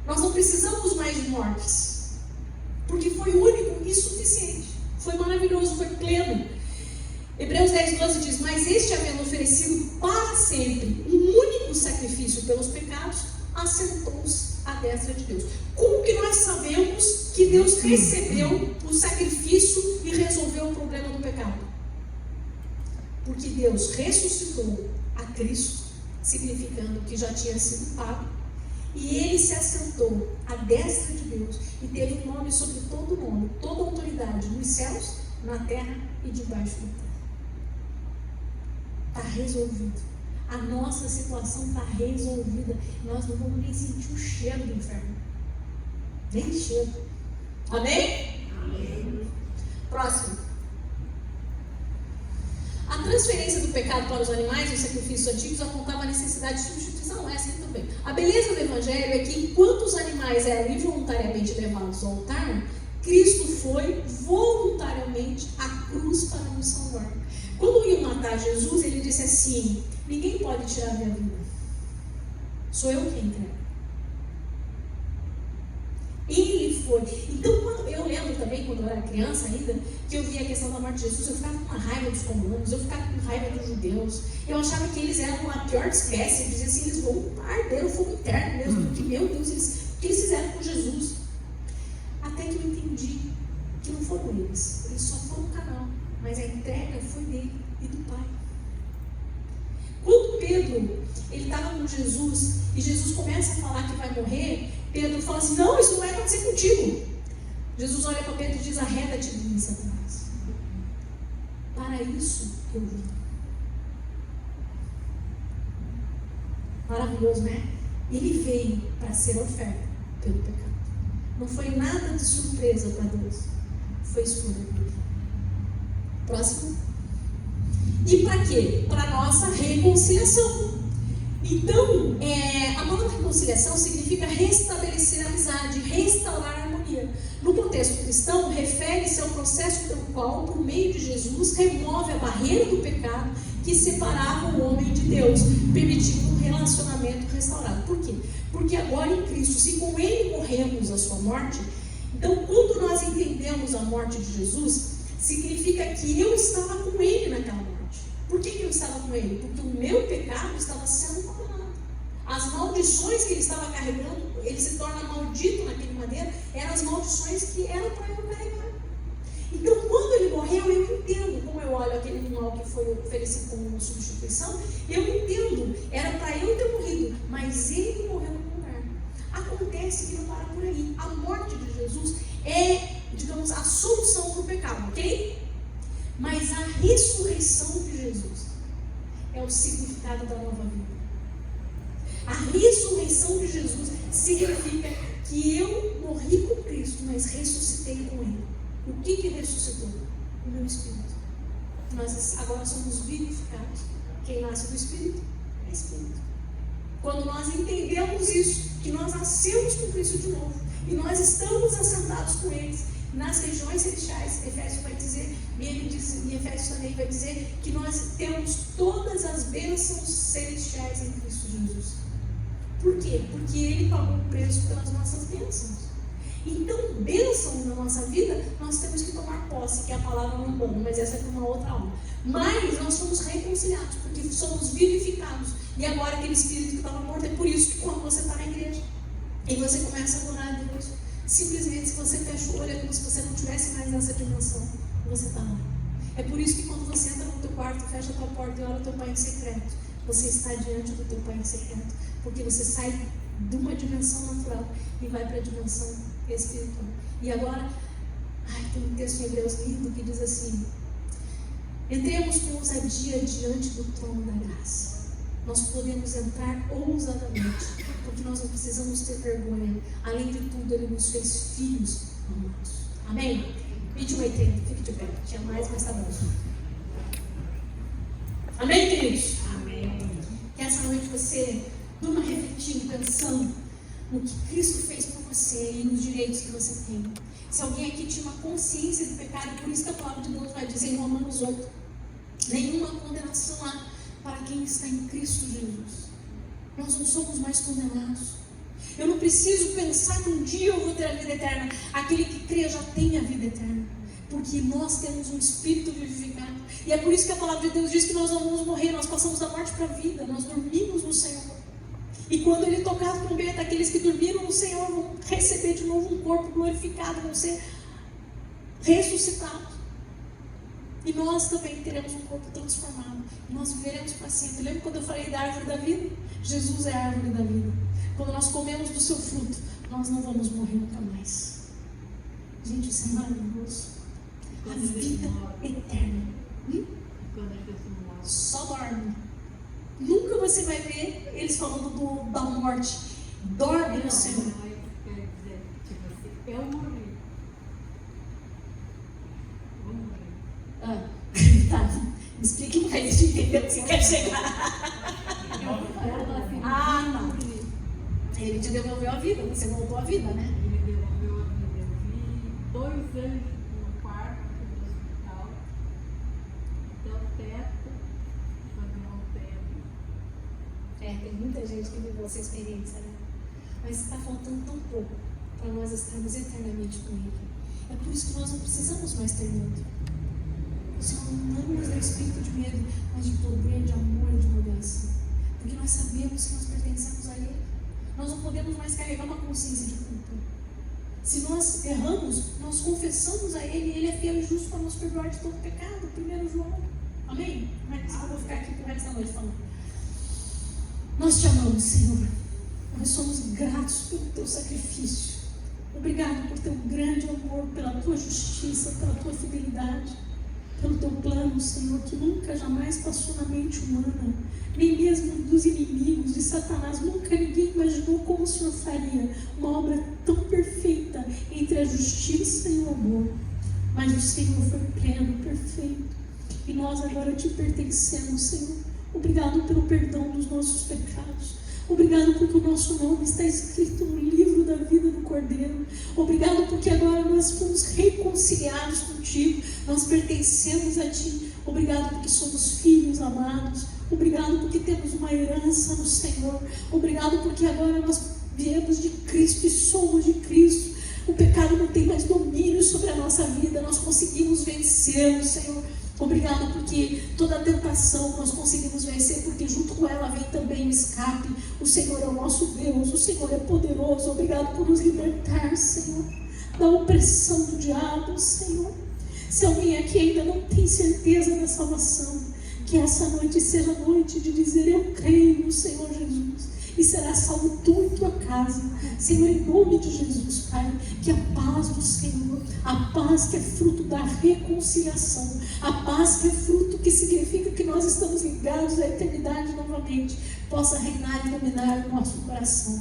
Nós não precisamos mais de mortes. Porque foi único e suficiente. Foi maravilhoso, foi pleno. Hebreus 10:12 diz: mas este, havendo oferecido para sempre um único sacrifício pelos pecados, assentou-se à destra de Deus. Como que nós sabemos que Deus recebeu o sacrifício e resolveu o problema do pecado? Porque Deus ressuscitou a Cristo, significando que já tinha sido pago, e ele se assentou à destra de Deus e teve um nome sobre todo nome, toda autoridade nos céus, na terra e debaixo da terra. Está resolvido. A nossa situação está resolvida. Nós não vamos nem sentir o cheiro do inferno. Nem cheiro. Amém? Amém. Próximo. A transferência do pecado para os animais e os sacrifícios antigos apontava a necessidade de substituição. Essa também. A beleza do Evangelho é que enquanto os animais eram involuntariamente levados ao altar, Cristo foi voluntariamente à cruz para nos salvar. Quando iam matar Jesus, ele disse assim: ninguém pode tirar minha vida. Sou eu quem entrego. Ele foi. Então, eu lembro também, quando eu era criança ainda, que eu via a questão da morte de Jesus, eu ficava com uma raiva dos romanos, eu ficava com raiva dos judeus. Eu achava que eles eram a pior espécie. Eu dizia assim: eles vão arder o fogo eterno mesmo. Porque, meu Deus, o que eles fizeram com Jesus? Até que eu entendi que não foram eles. Eles só foram um canal. Mas a entrega foi dele e do Pai. Quando Pedro estava com Jesus e Jesus começa a falar que vai morrer, Pedro fala assim: não, isso não vai acontecer contigo. Jesus olha para Pedro e diz: arreda-te de mim, Satanás. Para isso eu vim. Maravilhoso, né? Ele veio para ser oferta pelo pecado. Não foi nada de surpresa para Deus. Foi escolha dele. Próximo. E para quê? Para a nossa reconciliação. Então, a palavra reconciliação significa restabelecer a amizade, restaurar a harmonia. No contexto cristão, refere-se ao processo pelo qual, por meio de Jesus, remove a barreira do pecado que separava o homem de Deus, permitindo um relacionamento restaurado. Por quê? Porque agora em Cristo, se com Ele morremos a sua morte, então quando nós entendemos a morte de Jesus, significa que eu estava com Ele naquela morte. Por que eu estava com Ele? Porque o meu pecado estava sendo condenado. As maldições que Ele estava carregando, Ele se torna maldito naquele madeiro, eram as maldições que eram para eu carregar. Então, quando Ele morreu, eu entendo, como eu olho aquele animal que foi oferecido como uma substituição, eu entendo, era para eu ter morrido, mas Ele morreu no lugar. Acontece que não para por aí. A morte de Jesus é, digamos, a solução para o pecado, ok? Mas a ressurreição de Jesus é o significado da nova vida. A ressurreição de Jesus significa que eu morri com Cristo, mas ressuscitei com Ele. O que ressuscitou? O meu Espírito. Nós agora somos vivificados. Quem nasce do Espírito é Espírito. Quando nós entendemos isso, que nós nascemos com Cristo de novo, e nós estamos assentados com eles nas regiões celestiais, Efésios vai dizer, e ele diz, e Efésios também vai dizer, que nós temos todas as bênçãos celestiais em Cristo Jesus. Por quê? Porque Ele pagou o preço pelas nossas bênçãos. Então, bênção na nossa vida, nós temos que tomar posse, que é a palavra não bom, mas essa é uma outra aula. Mas nós somos reconciliados, porque somos vivificados. E agora aquele espírito que estava morto, é por isso que quando você está na igreja e você começa a adorar a Deus, simplesmente se você fecha o olho, é como se você não estivesse mais nessa dimensão, você está lá. É por isso que quando você entra no teu quarto, fecha a tua porta e ora o teu Pai em secreto, você está diante do teu Pai em secreto, porque você sai de uma dimensão natural e vai para a dimensão espiritual. E agora, tem um texto em Hebreus lindo que diz assim: entremos com ousadia diante do trono da graça. Nós podemos entrar ousadamente, porque nós não precisamos ter vergonha. Além de tudo, Ele nos fez filhos amados. Amém? 21:30, fique de pé. Tinha mais, mas está bom. Amém, queridos? Amém. Que essa noite você durma refletindo, pensando no que Cristo fez por você e nos direitos que você tem. Se alguém aqui tinha uma consciência do pecado, por isso que a palavra de Deus vai dizer em Romanos 8, nenhuma condenação há para quem está em Cristo Jesus. Nós não somos mais condenados. Eu não preciso pensar que um dia eu vou ter a vida eterna. Aquele que crê já tem a vida eterna, porque nós temos um Espírito vivificado. E é por isso que a palavra de Deus diz que nós não vamos morrer, nós passamos da morte para a vida, nós dormimos no Senhor. E quando Ele tocar a trombeta, aqueles que dormiram no Senhor vão receber de novo um corpo glorificado, vão ser ressuscitados. E nós também teremos um corpo transformado. E nós viveremos para sempre. Lembra quando eu falei da árvore da vida? Jesus é a árvore da vida. Quando nós comemos do seu fruto, nós não vamos morrer nunca mais. Gente, isso é maravilhoso. A vida eterna. Só dorme. Nunca você vai ver eles falando da morte. Dorme no Senhor. Quer dizer, tipo assim, eu morri. Vou morrer. Tá. Me explique mais de entender o que você quer chegar. Não. Ele te devolveu a vida, você voltou à vida, né? Ele devolveu a vida. Eu vi 2 anjos no quarto do hospital, até o teto, quando eu voltei a vida. Tem muita gente que viveu essa experiência, né? Mas está faltando tão pouco para nós estarmos eternamente com Ele. É por isso que nós não precisamos mais ter medo. O Senhor não nos dá espírito de medo, mas de poder, de amor e de moderação. Porque nós sabemos que nós pertencemos a Ele. Nós não podemos mais carregar uma consciência de culpa. Se nós erramos, nós confessamos a Ele e Ele é fiel e justo para nos perdoar de todo pecado. 1 João. Amém? Mas eu vou ficar aqui por essa noite falando. Nós te amamos, Senhor. Nós somos gratos pelo teu sacrifício. Obrigado por teu grande amor, pela tua justiça, pela tua fidelidade, pelo teu plano, Senhor, que nunca jamais passou na mente humana, nem mesmo dos inimigos de Satanás. Nunca ninguém imaginou como o Senhor faria uma obra tão perfeita entre a justiça e o amor. Mas o Senhor foi pleno, perfeito, e nós agora te pertencemos, Senhor. Obrigado pelo perdão dos nossos pecados. Obrigado porque o nosso nome está escrito no livro da vida do Cordeiro. Obrigado porque agora nós fomos reconciliados contigo. Nós pertencemos a Ti. Obrigado porque somos filhos amados. Obrigado porque temos uma herança no Senhor. Obrigado porque agora nós viemos de Cristo e somos de Cristo. O pecado não tem mais domínio sobre a nossa vida. Nós conseguimos vencê-lo, Senhor. Obrigado porque toda tentação nós conseguimos vencer, porque junto com ela vem também o escape. O Senhor é o nosso Deus, o Senhor é poderoso. Obrigado por nos libertar, Senhor, da opressão do diabo, Senhor. Se alguém aqui ainda não tem certeza da salvação, que essa noite seja a noite de dizer: eu creio no Senhor Jesus, e será salvo tu e tua casa. Senhor, em nome de Jesus, Pai, que a paz do Senhor, a paz que é fruto da reconciliação, a paz que é fruto, que significa que nós estamos ligados à eternidade novamente, possa reinar e dominar o nosso coração.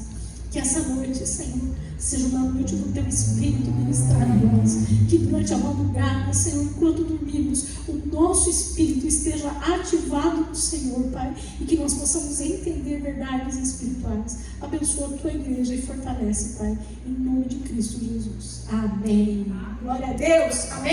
Que essa noite, Senhor, seja uma noite do Teu Espírito ministrar a nós. Que durante a madrugada, Senhor, enquanto dormimos, o nosso Espírito esteja ativado no Senhor, Pai. E que nós possamos entender verdades espirituais. Abençoa a Tua igreja e fortalece, Pai. Em nome de Cristo Jesus. Amém. Glória a Deus. Amém.